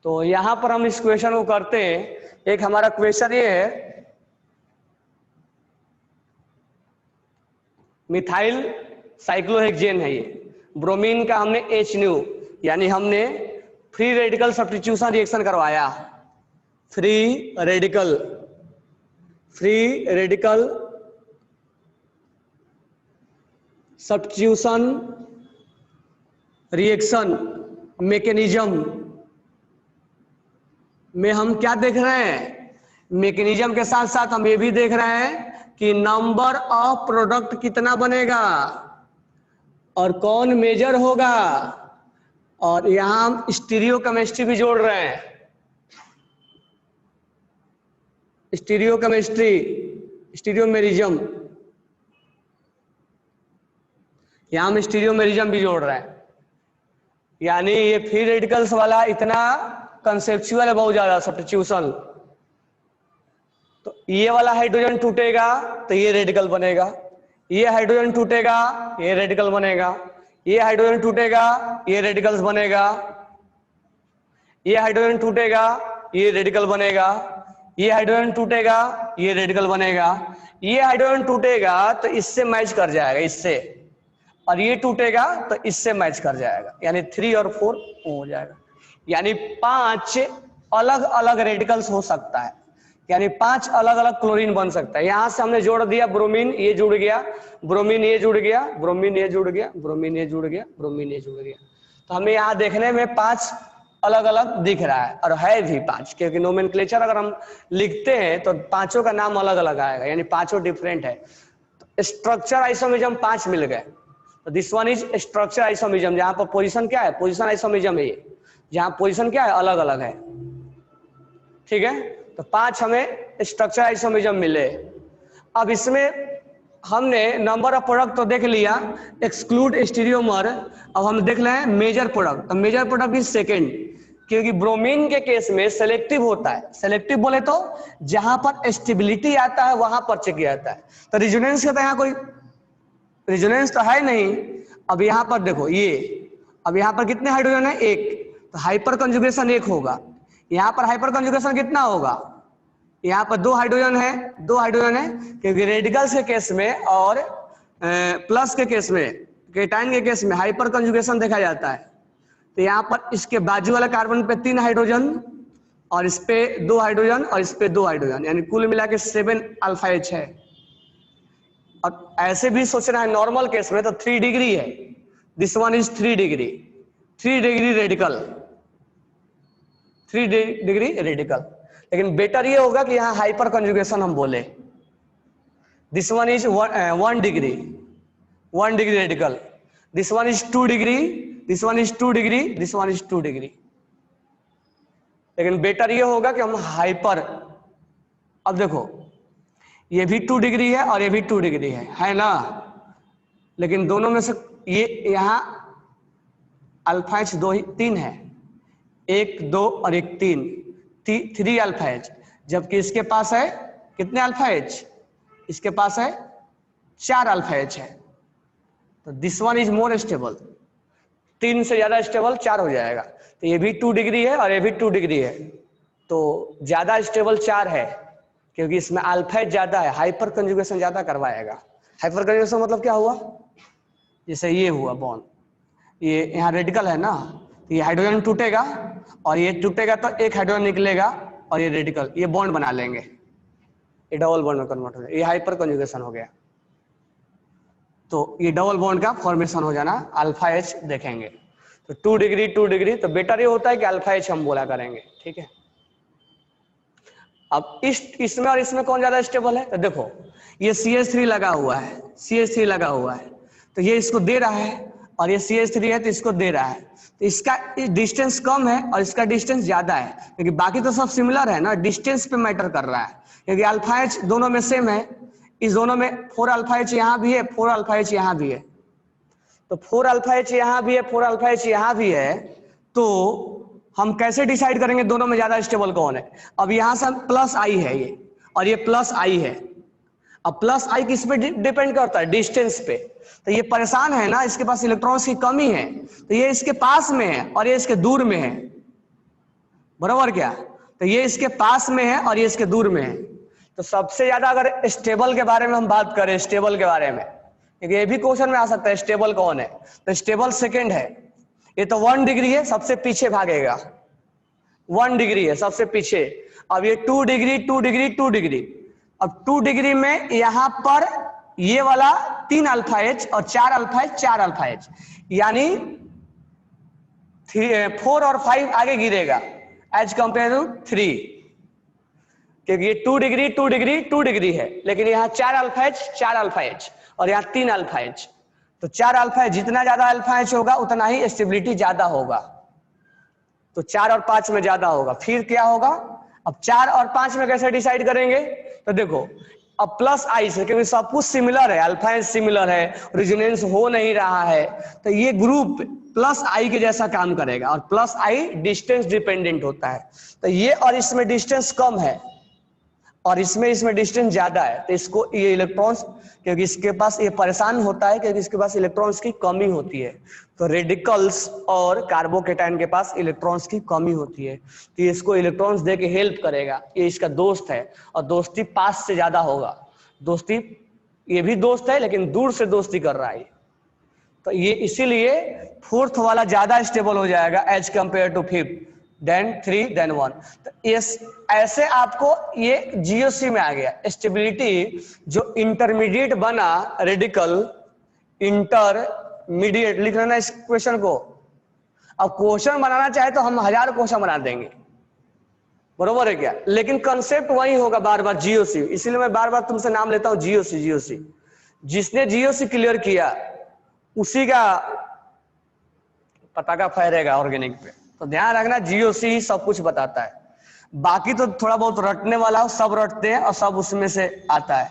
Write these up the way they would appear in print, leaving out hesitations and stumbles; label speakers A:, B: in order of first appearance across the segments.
A: तो यहां पर हम इस क्वेश्चन को करते हैं। एक हमारा क्वेश्चन ये है, मिथाइल साइक्लोहेक्सेन है ये, ब्रोमीन का हमने H न्यू यानी हमने फ्री रेडिकल सब्स्टिट्यूशन रिएक्शन करवाया। Free radical substitution reaction mechanism में हम क्या देख रहे हैं, मैकेनिज्म के साथ साथ हम ये भी देख रहे हैं कि नंबर ऑफ प्रोडक्ट कितना बनेगा और कौन मेजर होगा, और यहां हम स्टीरियो केमिस्ट्री भी जोड़ रहे हैं। स्टीरियो केमिस्ट्री, स्टीरियोमेरिज्म, यहां हम स्टीरियोमेरिज्म भी जोड़ रहे हैं। यानी ये फ्री रेडिकल्स वाला इतना कंसेप्चुअल है बहुत ज्यादा सब्स्टिट्यूशन। तो ये वाला हाइड्रोजन टूटेगा तो ये रेडिकल बनेगा, ये हाइड्रोजन टूटेगा ये रेडिकल बनेगा, ये हाइड्रोजन टूटेगा ये रेडिकल्स बनेगा, ये हाइड्रोजन टूटेगा ये रेडिकल बनेगा, ये हाइड्रोजन टूटेगा ये रेडिकल बनेगा, ये हाइड्रोजन टूटेगा तो इससे मैच कर जाएगा इससे, और ये टूटेगा तो इससे मैच कर जाएगा, यानी 3 और 4 हो जाएगा। यानी 5 अलग अलग रेडिकल्स हो सकता है, यानी 5 अलग अलग क्लोरीन बन सकता है। यहां से हमने जोड़ दिया ब्रोमीन, ये जुड़ गया, ब्रोमीन ये जुड़ गया, ब्रोमीन ये जुड़ गया, ब्रोमीन ये जुड़ गया, ब्रोमीन ये जुड़ गया। तो हमें यहाँ देखने में 5 अलग अलग दिख रहा है, और है भी 5, क्योंकि नोमेनक्लेचर अगर हम लिखते हैं तो पांचों का नाम अलग अलग आएगा, यानी पांचों डिफरेंट है। तो स्ट्रक्चर आइसोमेरिज्म 5 मिल गए। तो this one is structure isomerism, जहां पर पोजीशन क्या है, पोजीशन आइसोमेरिज्म है ये, जहां पोजीशन क्या है अलग अलग है। ठीक है, तो 5 हमें स्ट्रक्चर आइसोमेरिज्म मिले। अब इसमें हमने नंबर ऑफ प्रोडक्ट तो देख लिया, एक्सक्लूड स्टीरियोमर। अब हम देख रहे हैं मेजर प्रोडक्ट। तो मेजर प्रोडक्ट इज सेकेंड, क्योंकि ब्रोमीन के केस में सेलेक्टिव होता है। सेलेक्टिव बोले तो जहां पर स्टेबिलिटी आता है वहां पर चेक किया जाता है। तो रिजोनेंस का तो यहाँ कोई रिजोनेंस तो है नहीं। अब यहाँ पर देखो ये, अब यहाँ पर कितने हाइड्रोजन है, 1, तो हाइपर कंजुगेशन 1 होगा। यहाँ पर हाइपर कंजुगेशन कितना होगा, यहाँ पर 2 हाइड्रोजन है, 2 हाइड्रोजन है, क्योंकि रेडिकल्स के केस में और प्लस के केस में, केटाइन के केस में हाइपर कंजुगेशन देखा जाता है। तो यहाँ पर इसके बाजू वाले कार्बन पे 3 हाइड्रोजन, और इस पे 2 हाइड्रोजन, और इस पे 2 हाइड्रोजन, यानी कुल मिला के 7 अल्फा H है। और ऐसे भी सोचना है नॉर्मल केस में तो 3 डिग्री है, this one is 3 degree, 3 degree radical, 3 degree radical. लेकिन बेटर ये होगा कि यहाँ हाइपर कंजुगेशन हम बोले। This one is 1 degree, 1 degree radical, this one is 2 degree, this one is 2 degree, this one is 2 degree. लेकिन बेटर ये होगा कि हम हाइपर, अब देखो ये भी 2 डिग्री है और ये भी 2 डिग्री है ना, लेकिन दोनों में से ये यहाँ अल्फा H 3 है, 1 2 और 1 3 अल्फा H, जबकि इसके पास है कितने अल्फा H, इसके पास है 4 अल्फा H है। तो this one is more stable, 3 से ज्यादा स्टेबल 4 हो जाएगा। तो ये भी 2 डिग्री है और ये भी 2 डिग्री है, तो ज्यादा स्टेबल 4 है, क्योंकि इसमें अल्फा H ज्यादा है, हाइपर कंजुगेशन ज्यादा करवाएगा। हाइपर कंजुगेशन मतलब क्या हुआ, जैसे ये हुआ बॉन्ड, ये यहाँ रेडिकल है ना, तो ये हाइड्रोजन टूटेगा और ये टूटेगा तो एक हाइड्रोजन निकलेगा और ये रेडिकल, ये बॉन्ड बना लेंगे, ये डबल बॉन्ड में कन्वर्ट हो जाएगा, ये हाइपर कंजुगेशन हो गया। तो ये डबल बॉन्ड का फॉर्मेशन हो जाना, अल्फा H देखेंगे। तो 2 डिग्री 2 डिग्री, तो बेटर ये होता है कि अल्फा H हम बोला करेंगे। ठीक है, अब इसमें और इसमें कौन ज्यादा स्टेबल है, तो देखो ये CH3 लगा हुआ है, CH3 लगा हुआ है, तो ये इसको दे रहा है, और ये CH3 है तो इसको दे रहा है। तो इसका डिस्टेंस कम है और इसका डिस्टेंस ज्यादा है, क्योंकि बाकी तो सब सिमिलर है ना, डिस्टेंस पे मैटर कर रहा है, क्योंकि अल्फा H दोनों में सेम है। इस दोनों में 4 अल्फा H यहाँ भी है, 4 अल्फा H यहाँ भी है, तो 4 अल्फा H यहाँ भी है, 4 अल्फा H यहाँ भी है। तो हम कैसे डिसाइड करेंगे दोनों में ज्यादा स्टेबल कौन है। अब यहाँ से प्लस I है ये, और ये प्लस I है। अब प्लस I किस पे डिपेंड करता है, डिस्टेंस पे। तो ये परेशान है ना, इसके पास इलेक्ट्रॉन्स की कमी है, तो ये इसके पास में है और ये इसके दूर में है। बराबर क्या? तो ये इसके पास में है और ये इसके दूर में है। तो सबसे ज्यादा अगर स्टेबल के बारे में हम बात करें, स्टेबल के बारे में, क्योंकि ये भी क्वेश्चन में आ सकता है स्टेबल कौन है, तो स्टेबल सेकंड है। ये तो 1 डिग्री है, सबसे पीछे भागेगा, 1 डिग्री है सबसे पीछे। अब ये 2 डिग्री 2 डिग्री 2 डिग्री, अब 2 डिग्री में यहां पर ये वाला 3 अल्फा एच और 4 अल्फा एच, 4 अल्फा एच, यानी 4 और 5 आगे गिरेगा एज कंपेयर टू 3, क्योंकि ये 2 डिग्री 2 डिग्री 2 डिग्री है, लेकिन यहाँ 4 अल्फा एच 4 अल्फा एच और यहाँ 3 अल्फा एच। तो 4 अल्फा एच, जितना ज्यादा अल्फा एच होगा उतना ही स्टेबिलिटी ज्यादा होगा। तो 4 और 5 में ज्यादा होगा। फिर क्या होगा, अब 4 और 5 में कैसे डिसाइड करेंगे? तो देखो, अब प्लस आई से, क्योंकि सब कुछ सिमिलर है, अल्फा एच सिमिलर है, रेजोनेंस हो नहीं रहा है, तो ये ग्रुप प्लस आई के जैसा काम करेगा। और प्लस आई डिस्टेंस डिपेंडेंट होता है, तो ये और इसमें डिस्टेंस कम है और इसमें डिस्टेंस ज्यादा है, तो इसको ये इलेक्ट्रॉन्स, क्योंकि इसके पास ये परेशान होता है क्योंकि इसके पास इलेक्ट्रॉन्स की कमी होती है। तो रेडिकल्स और कार्बोकेटाइन के पास इलेक्ट्रॉन्स की कमी होती है, तो इसको इलेक्ट्रॉन्स दे के हेल्प करेगा। ये इसका दोस्त है और दोस्ती पास से ज्यादा होगा। दोस्ती, ये भी दोस्त है लेकिन दूर से दोस्ती कर रहा है, तो ये इसीलिए फोर्थ वाला ज्यादा स्टेबल हो जाएगा as compare to fifth, then 3, then 1। तो इस ऐसे आपको ये जीओसी में आ गया स्टेबिलिटी। जो इंटरमीडिएट बना रेडिकल, इंटरमीडिएट लिख लेना इस क्वेश्चन को। अब क्वेश्चन बनाना चाहे तो हम 1000 क्वेश्चन बना देंगे, बरोबर है क्या, लेकिन कंसेप्ट वही होगा बार बार, जीओसी। इसीलिए मैं बार बार तुमसे नाम लेता हूं जीओसी, जीओसी। जिसने जीओसी क्लियर किया उसी का पताका फहरेगा ऑर्गेनिक पे। तो ध्यान रखना, जीओसी सब कुछ बताता है, बाकी तो थोड़ा बहुत रटने वाला सब रटते हैं और सब उसमें से आता है,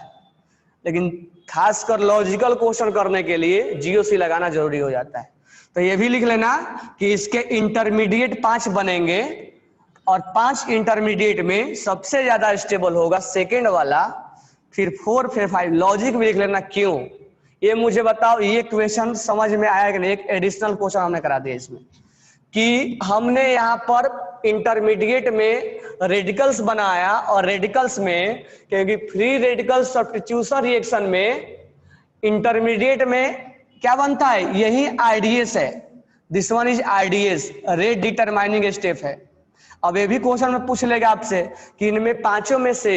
A: लेकिन खासकर लॉजिकल क्वेश्चन करने के लिए जीओसी लगाना जरूरी हो जाता है। तो ये भी लिख लेना कि इसके इंटरमीडिएट 5 बनेंगे और 5 इंटरमीडिएट में सबसे ज्यादा स्टेबल होगा सेकेंड वाला, फिर 4, फिर 5। लॉजिक भी लिख लेना क्यों। ये मुझे बताओ, ये क्वेश्चन समझ में आया कि नहीं? एक एडिशनल क्वेश्चन हमने करा दिया इसमें कि हमने यहाँ पर इंटरमीडिएट में रेडिकल्स बनाया और रेडिकल्स में, क्योंकि फ्री रेडिकल सब्स्टिट्यूशन रिएक्शन में इंटरमीडिएट में क्या बनता है, यही आरडीएस है। This one is RDS, rate determining step है। अब ये भी क्वेश्चन में पूछ लेगा आपसे कि इनमें पांचों में से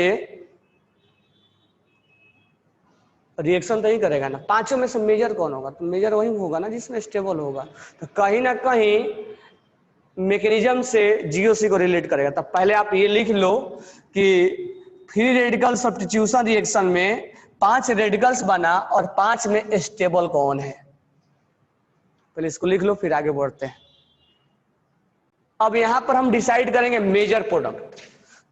A: रिएक्शन तो ही करेगा ना, पांचों में से मेजर कौन होगा? तो मेजर वही होगा ना जिसमें स्टेबल होगा। तो कहीं ना कहीं मैकेनिज्म से जीओसी को रिलेट करेगा। तब पहले आप ये लिख लो कि फ्री रेडिकल सब्स्टिट्यूशन रिएक्शन में 5 रेडिकल्स बना और 5 में स्टेबल कौन है। पहले इसको लिख लो, फिर आगे बढ़ते हैं। अब यहां पर हम डिसाइड करेंगे मेजर प्रोडक्ट।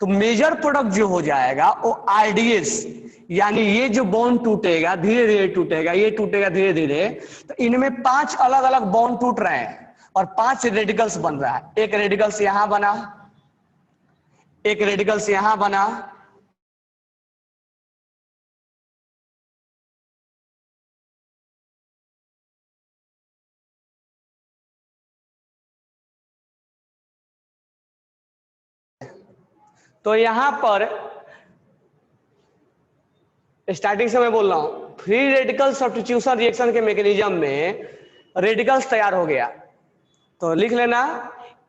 A: तो मेजर प्रोडक्ट जो हो जाएगा वो आरडीएस, यानी ये जो बॉन्ड टूटेगा धीरे धीरे टूटेगा, ये टूटेगा धीरे धीरे, तो इनमें 5 अलग अलग बॉन्ड टूट रहे हैं और 5 रेडिकल्स बन रहा है। एक रेडिकल्स यहां बना, एक रेडिकल्स यहां बना, तो यहां पर स्टार्टिंग से मैं बोल रहा हूं, फ्री रेडिकल सब्स्टिट्यूशन रिएक्शन के मैकेनिज्म में रेडिकल्स तैयार हो गया। तो लिख लेना,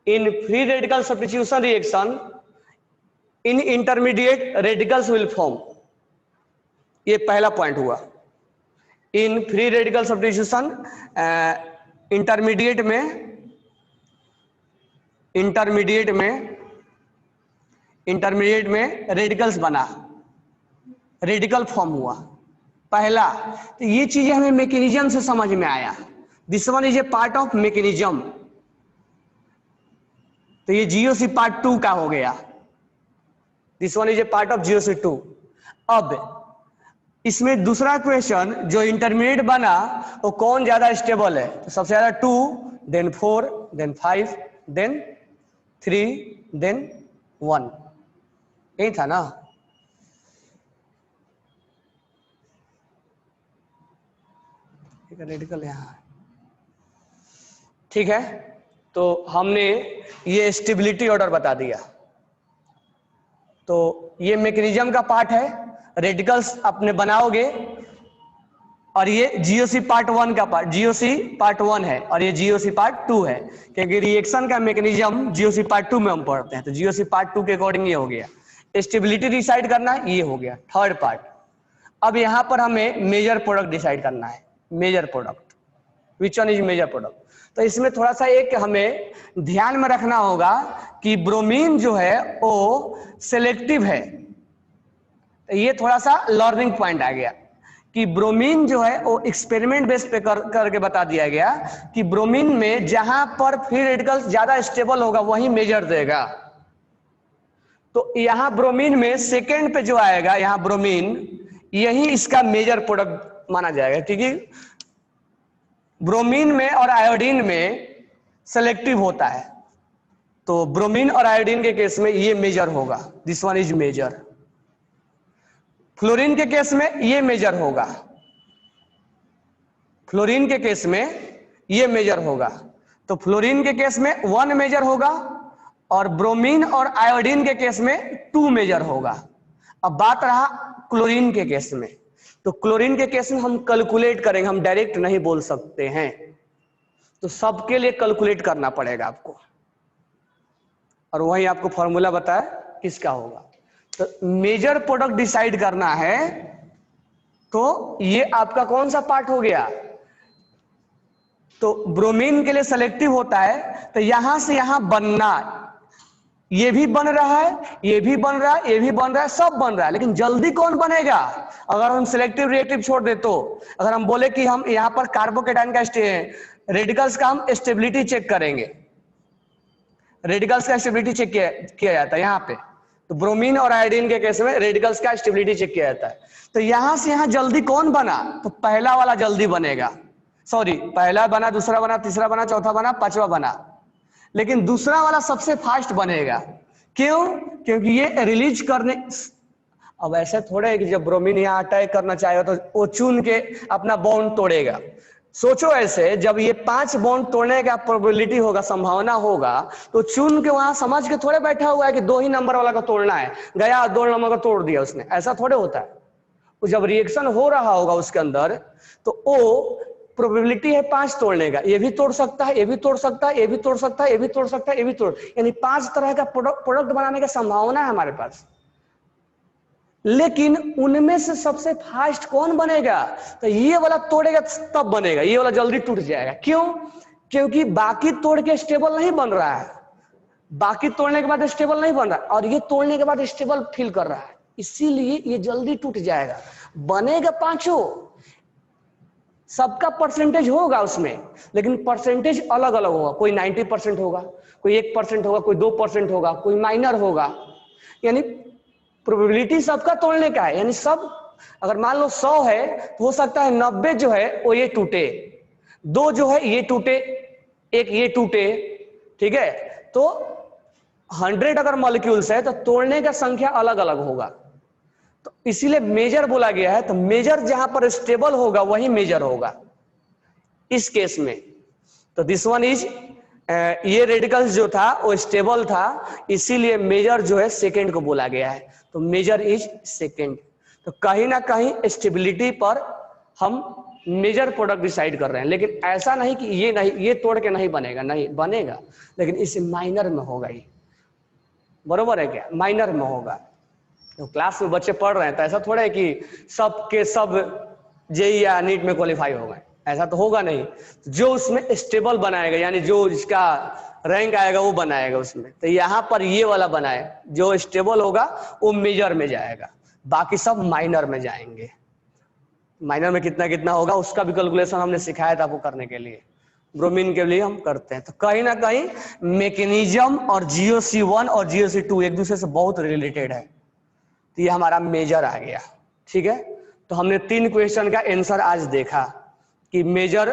A: in free radical substitution reaction in intermediate radicals will form. ये पहला पॉइंट हुआ। In free radical substitution intermediate में रेडिकल्स बना, रेडिकल फॉर्म हुआ पहला। तो ये चीजें हमें मैकेनिज्म से समझ में आया। This one is a part of mechanism. तो ये जीओसी पार्ट 2 का हो गया। This one is a part of GOC 2। अब इसमें दूसरा क्वेश्चन जो इंटरमीडिएट बना वो कौन ज्यादा स्टेबल है? तो सबसे ज्यादा 2, देन 4, देन 5, देन 3, देन 1। यही था ना? रेडिकल यहां, ठीक है। तो हमने ये स्टेबिलिटी ऑर्डर बता दिया। तो ये मैकेनिज्म का पार्ट है, रेडिकल्स अपने बनाओगे, और ये जीओसी पार्ट 1 का पार्ट, जीओसी पार्ट 1 है और ये जीओसी पार्ट 2 है, क्योंकि रिएक्शन का मैकेनिज्म जीओसी पार्ट 2 में हम पढ़ते हैं। तो जीओसी पार्ट 2 के अकॉर्डिंग ये हो गया। स्टेबिलिटी डिसाइड करना, ये हो गया थर्ड पार्ट। अब यहां पर हमें मेजर प्रोडक्ट डिसाइड करना है। Major product, which one is major product? तो इसमें थोड़ा सा एक हमें ध्यान में रखना होगा कि ब्रोमीन जो है वो सिलेक्टिव है। तो ये थोड़ा सा लर्निंग पॉइंट आ गया कि ब्रोमीन जो है वो एक्सपेरिमेंट बेस पे करके बता दिया गया कि ब्रोमीन में जहां पर फ्री रेडिकल्स ज्यादा स्टेबल होगा वही मेजर देगा। तो यहां ब्रोमीन में सेकेंड पे जो आएगा, यहां ब्रोमीन, यही इसका मेजर प्रोडक्ट माना जाएगा, क्योंकि ब्रोमीन में और आयोडीन में सेलेक्टिव होता है। तो ब्रोमीन और आयोडीन के केस में ये मेजर होगा, this one is major. Fluorine के केस में ये मेजर होगा, फ्लोरीन के केस में ये मेजर होगा। तो फ्लोरीन के केस में 1 मेजर होगा और ब्रोमीन और आयोडीन के केस में 2 मेजर होगा। अब बात रहा क्लोरीन के केस में। तो क्लोरीन के केस में हम कैलकुलेट करेंगे, हम डायरेक्ट नहीं बोल सकते हैं, तो सबके लिए कैलकुलेट करना पड़ेगा आपको, और वही आपको फॉर्मूला बताया किसका होगा। तो मेजर प्रोडक्ट डिसाइड करना है, तो ये आपका कौन सा पार्ट हो गया? तो ब्रोमीन के लिए सेलेक्टिव होता है, तो यहां से यहां बनना, ये भी बन रहा है, ये भी बन रहा है, ये भी बन रहा है, सब बन रहा है, लेकिन जल्दी कौन बनेगा? अगर हम सिलेक्टिव रिएक्टिव छोड़ दे तो, अगर हम बोले कि हम यहां पर कार्बोकेटाइन का रेडिकल्स का हम स्टेबिलिटी चेक करेंगे, रेडिकल्स का स्टेबिलिटी चेक किया जाता है यहां पे। तो ब्रोमीन और आयोडीन के केस में रेडिकल्स का स्टेबिलिटी चेक किया जाता है। तो यहां से यहां जल्दी कौन बना? तो पहला वाला जल्दी बनेगा, सॉरी, पहला बना, दूसरा बना, तीसरा बना, चौथा बना, पांचवा बना, लेकिन दूसरा वाला सबसे फास्ट बनेगा। क्यों? क्योंकि ये रिलीज करने, अब ऐसे थोड़े है कि जब ब्रोमीन यहाँ अटैक करना चाहेगा तो वो चुन के अपना बॉन्ड तोड़ेगा। सोचो ऐसे, जब ये 5 बॉन्ड तोड़ने का प्रोबेबिलिटी होगा, संभावना होगा, तो चुन के वहां समझ के थोड़े बैठा हुआ है कि 2 ही नंबर वाला को तोड़ना है, गया 2 नंबर का तोड़ दिया उसने, ऐसा थोड़े होता है। तो जब रिएक्शन हो रहा होगा उसके अंदर, तो वो प्रोबेबिलिटी है 5 तोड़ने का, ये भी तोड़ सकता है, ये भी तोड़ सकता है, ये भी तोड़ सकता है, ये भी तोड़ सकता है, ये भी तोड़, यानी 5 तरह का प्रोडक्ट बनाने की संभावना है हमारे पास। लेकिन उनमें से सबसे फास्ट कौन बनेगा? तो ये वाला तोड़ेगा तब बनेगा, ये वाला जल्दी टूट जाएगा। क्यों? क्योंकि बाकी तोड़ के स्टेबल नहीं बन रहा है, बाकी तोड़ने के बाद स्टेबल नहीं बन रहा, और ये तोड़ने के बाद स्टेबल फील कर रहा है, इसीलिए ये जल्दी टूट जाएगा। बनेगा 5, सबका परसेंटेज होगा उसमें, लेकिन परसेंटेज अलग अलग होगा। कोई 90% होगा, कोई 1% होगा, कोई 2% होगा, कोई माइनर होगा। यानी प्रोबेबिलिटी सबका तोड़ने का है, यानी सब, अगर मान लो 100 है तो हो सकता है 90 जो है वो ये टूटे, 2 जो है ये टूटे, 1 ये टूटे, ठीक है। तो 100 अगर मॉलिक्यूल्स है तो तोड़ने का संख्या अलग अलग होगा। तो इसीलिए मेजर बोला गया है। तो मेजर जहां पर स्टेबल होगा वही मेजर होगा इस केस में। तो दिस वन इज, ये रेडिकल्स जो था वो स्टेबल था, इसीलिए मेजर जो है सेकेंड को बोला गया है। तो मेजर इज सेकेंड। तो कहीं ना कहीं स्टेबिलिटी पर हम मेजर प्रोडक्ट डिसाइड कर रहे हैं, लेकिन ऐसा नहीं कि ये नहीं, ये तोड़ के नहीं बनेगा, नहीं बनेगा, लेकिन इसे माइनर में होगा ये, बरोबर है क्या? माइनर में होगा। तो क्लास में बच्चे पढ़ रहे हैं तो ऐसा थोड़ा है कि सब के सब जेईई या नीट में क्वालिफाई हो गए, ऐसा तो होगा नहीं। जो उसमें स्टेबल बनाएगा, यानी जो इसका रैंक आएगा वो बनाएगा उसमें। तो यहाँ पर ये वाला बनाए, जो स्टेबल होगा वो मेजर में जाएगा, बाकी सब माइनर में जाएंगे। माइनर में कितना कितना होगा उसका भी कैलकुलेशन हमने सिखाया था आपको करने के लिए, ब्रोमीन के लिए हम करते हैं। तो कहीं ना कहीं मैकेनिज्म और GOC1 और GOC2 एक दूसरे से बहुत रिलेटेड है। तो ये हमारा मेजर आ गया, ठीक है। तो हमने 3 क्वेश्चन का आंसर आज देखा कि मेजर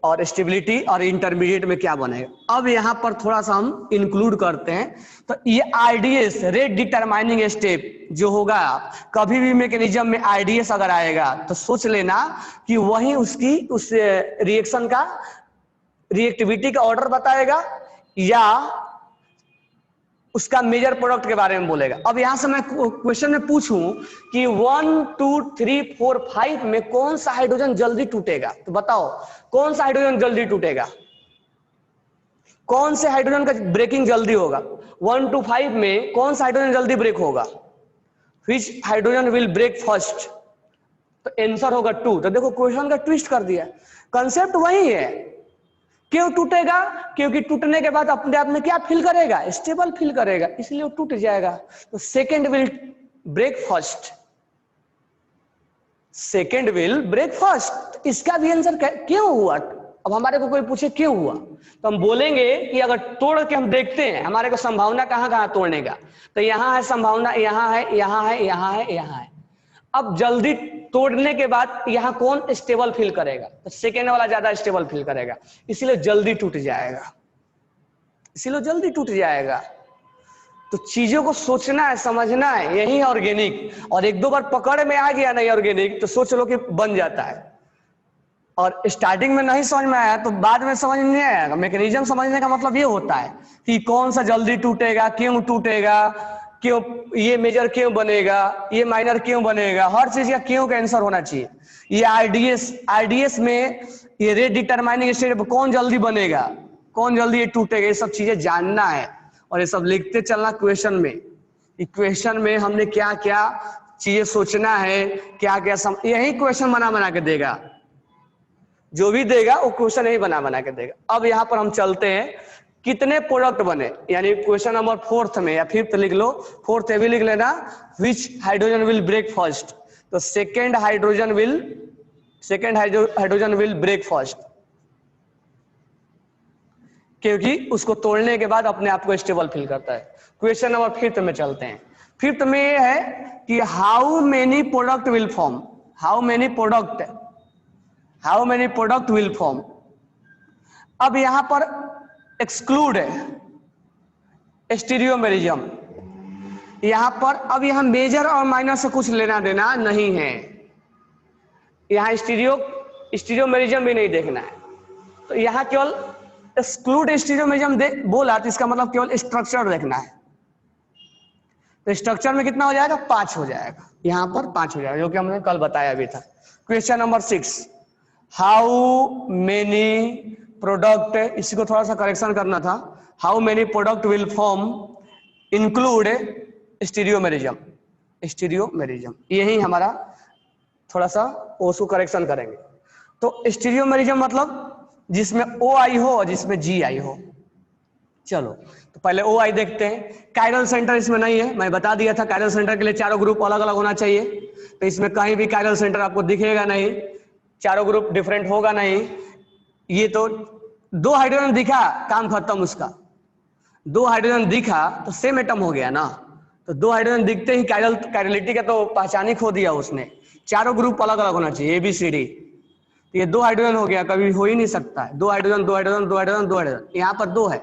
A: और स्टेबिलिटी और इंटरमीडिएट में क्या बनेगा। अब यहां पर थोड़ा सा हम इंक्लूड करते हैं। तो ये IDS, रेट डिटरमाइनिंग स्टेप जो होगा, कभी भी मैकेनिज्म में IDS अगर आएगा तो सोच लेना कि वही उसकी उस रिएक्शन का रिएक्टिविटी का ऑर्डर बताएगा, या उसका मेजर प्रोडक्ट के बारे में बोलेगा। अब यहां से मैं क्वेश्चन में पूछूं कि 1 2 3 4 5 में कौन सा हाइड्रोजन जल्दी टूटेगा, तो बताओ कौन सा हाइड्रोजन जल्दी टूटेगा, कौन से हाइड्रोजन का ब्रेकिंग जल्दी होगा। 1 to 5 में कौन सा हाइड्रोजन जल्दी ब्रेक होगा, विच हाइड्रोजन विल ब्रेक फर्स्ट, तो आंसर होगा 2। तो देखो क्वेश्चन का ट्विस्ट कर दिया, कंसेप्ट वही है। क्यों टूटेगा, क्योंकि टूटने के बाद अपने आप में क्या फील करेगा, स्टेबल फील करेगा, इसलिए वो टूट जाएगा। तो second will break first, second will break first. इसका भी आंसर क्यों हुआ। अब हमारे को कोई पूछे क्यों हुआ, तो हम बोलेंगे कि अगर तोड़ के हम देखते हैं हमारे को संभावना कहां कहां तोड़ने का, तो यहां है संभावना, यहां है, यहां है, यहां है, यहां है। अब जल्दी तोड़ने के बाद यहां कौन स्टेबल फील करेगा, तो सेकेंड वाला ज्यादा स्टेबल फील करेगा, इसीलिए जल्दी टूट जाएगा, इसीलिए जल्दी टूट जाएगा। तो चीजों को सोचना है, समझना है, यही है ऑर्गेनिक। और एक दो बार पकड़ में आ गया नहीं ऑर्गेनिक, तो सोच लो कि बन जाता है। और स्टार्टिंग में नहीं समझ में आया तो बाद में समझ नहीं आएगा। मैकेनिज्म समझने का मतलब ये होता है कि कौन सा जल्दी टूटेगा, क्यों टूटेगा, क्यों ये मेजर क्यों बनेगा, ये माइनर क्यों बनेगा, हर चीज का क्यों का आंसर होना चाहिए। ये आरडीएस में ये रेट डिटरमाइनिंग स्टेट कौन जल्दी बनेगा, कौन जल्दी ये टूटेगा, ये सब चीजें जानना है। और ये सब लिखते चलना क्वेश्चन में, इक्वेशन में हमने क्या क्या चीजें सोचना है, क्या क्या यही क्वेश्चन बना के देगा, जो भी देगा वो क्वेश्चन यही बना के देगा। अब यहां पर हम चलते हैं, कितने प्रोडक्ट बने, यानी क्वेश्चन नंबर 4 में या 5th लिख लो, 4th भी लिख लेना, which hydrogen will break first, तो second hydrogen will break first, क्योंकि उसको तोड़ने के बाद अपने आप को स्टेबल फील करता है। क्वेश्चन नंबर 5th में चलते हैं। 5th में ये है कि how many product will form, how many product will form. अब यहां पर एक्सक्लूड है स्टीरियोमेरिज्म, यहां पर अब यहां मेजर और माइनर से कुछ लेना देना नहीं है, यहां स्टीरियोमेरिज्म भी नहीं देखना है। तो यहां केवल एक्सक्लूड स्टीरियोमेरिज्म बोला, तो इसका मतलब केवल स्ट्रक्चर देखना है। तो स्ट्रक्चर में कितना हो जाएगा, 5 हो जाएगा, यहां पर 5 हो जाएगा, जो कि हमने कल बताया भी था। Question number 6, how many product, इसी को थोड़ा सा करेक्शन करना था, how many product will form include stereomerism, यही हमारा थोड़ा सा उसको करेक्शन करेंगे। तो स्टीरियोमेरिज्म मतलब जिसमें ओ आई हो और जिसमें जी आई हो। चलो तो पहले ओ आई देखते हैं। कायरल सेंटर इसमें नहीं है, मैं बता दिया था कायरल सेंटर के लिए चारों ग्रुप अलग अलग होना चाहिए, तो इसमें कहीं भी कायरल सेंटर आपको दिखेगा नहीं, चारों ग्रुप डिफरेंट होगा नहीं। ये तो 2 हाइड्रोजन दिखा, काम खत्म उसका, 2 हाइड्रोजन दिखा तो सेम एटम हो गया ना, तो 2 हाइड्रोजन दिखते ही कायरलिटी का तो पहचान ही खो दिया उसने। चारों ग्रुप अलग अलग होना चाहिए, ABCD, तो ये 2 हाइड्रोजन हो गया, कभी हो ही नहीं सकता है 2 हाइड्रोजन 2 हाइड्रोजन 2 हाइड्रोजन 2 हाइड्रोजन, यहाँ पर 2 है।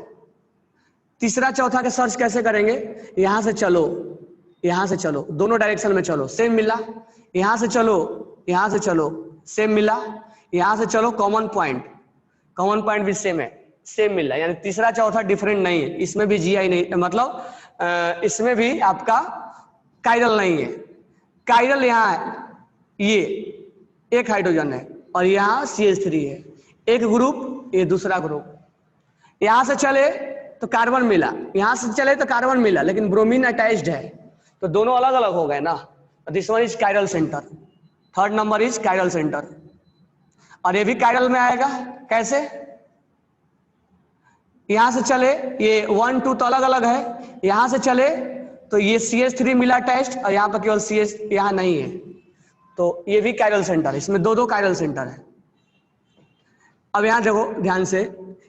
A: तीसरा चौथा के सर्च कैसे करेंगे, यहां से चलो, यहां से चलो, दोनों डायरेक्शन में चलो, सेम मिला, यहां से चलो, यहां से चलो, सेम मिला, यहां से चलो, कॉमन पॉइंट भी सेम है, सेम मिला, यानी तीसरा चौथा डिफरेंट नहीं है। इसमें भी GI नहीं, मतलब इसमें भी आपका कायरल नहीं है। कायरल यहाँ है, ये एक हाइड्रोजन है और यहाँ CH3 है, एक ग्रुप, ये दूसरा ग्रुप। यहां से चले तो कार्बन मिला, यहां से चले तो कार्बन मिला, लेकिन ब्रोमीन अटैच्ड है, तो दोनों अलग अलग हो गए ना। This one is chiral centre, 3rd number is chiral centre. और ये भी कायरल में आएगा, कैसे, यहां से चले, ये 1 2 तो अलग अलग है, यहां से चले तो ये CH3 मिला टेस्ट, और यहां पर केवल CH यहां नहीं है, तो ये भी कायरल सेंटर, इसमें 2 कायरल सेंटर है। अब यहां देखो ध्यान से,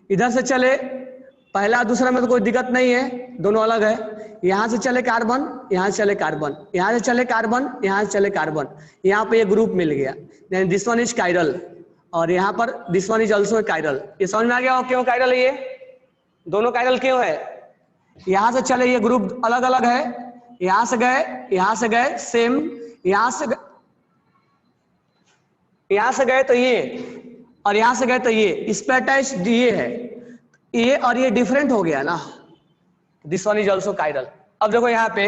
A: इधर से चले, पहला दूसरा में तो कोई दिक्कत नहीं है, दोनों अलग है। यहां से चले कार्बन, यहां से चले कार्बन, यहां से चले कार्बन, यहां से चले कार्बन, यहां पे ये ग्रुप मिल गया, दिस वन इज कायरल, और यहां पर this one is also chiral. ये समझ में आ गया क्यों कायरल है, ये दोनों कायरल क्यों है। यहां से चले, ये ग्रुप अलग अलग है, यहां से गए सेम, यहां से गए तो ये, और यहां से गए तो ये, इस पे अटैच ये है, ये और ये डिफरेंट हो गया ना, this one is also chiral. अब देखो यहाँ पे,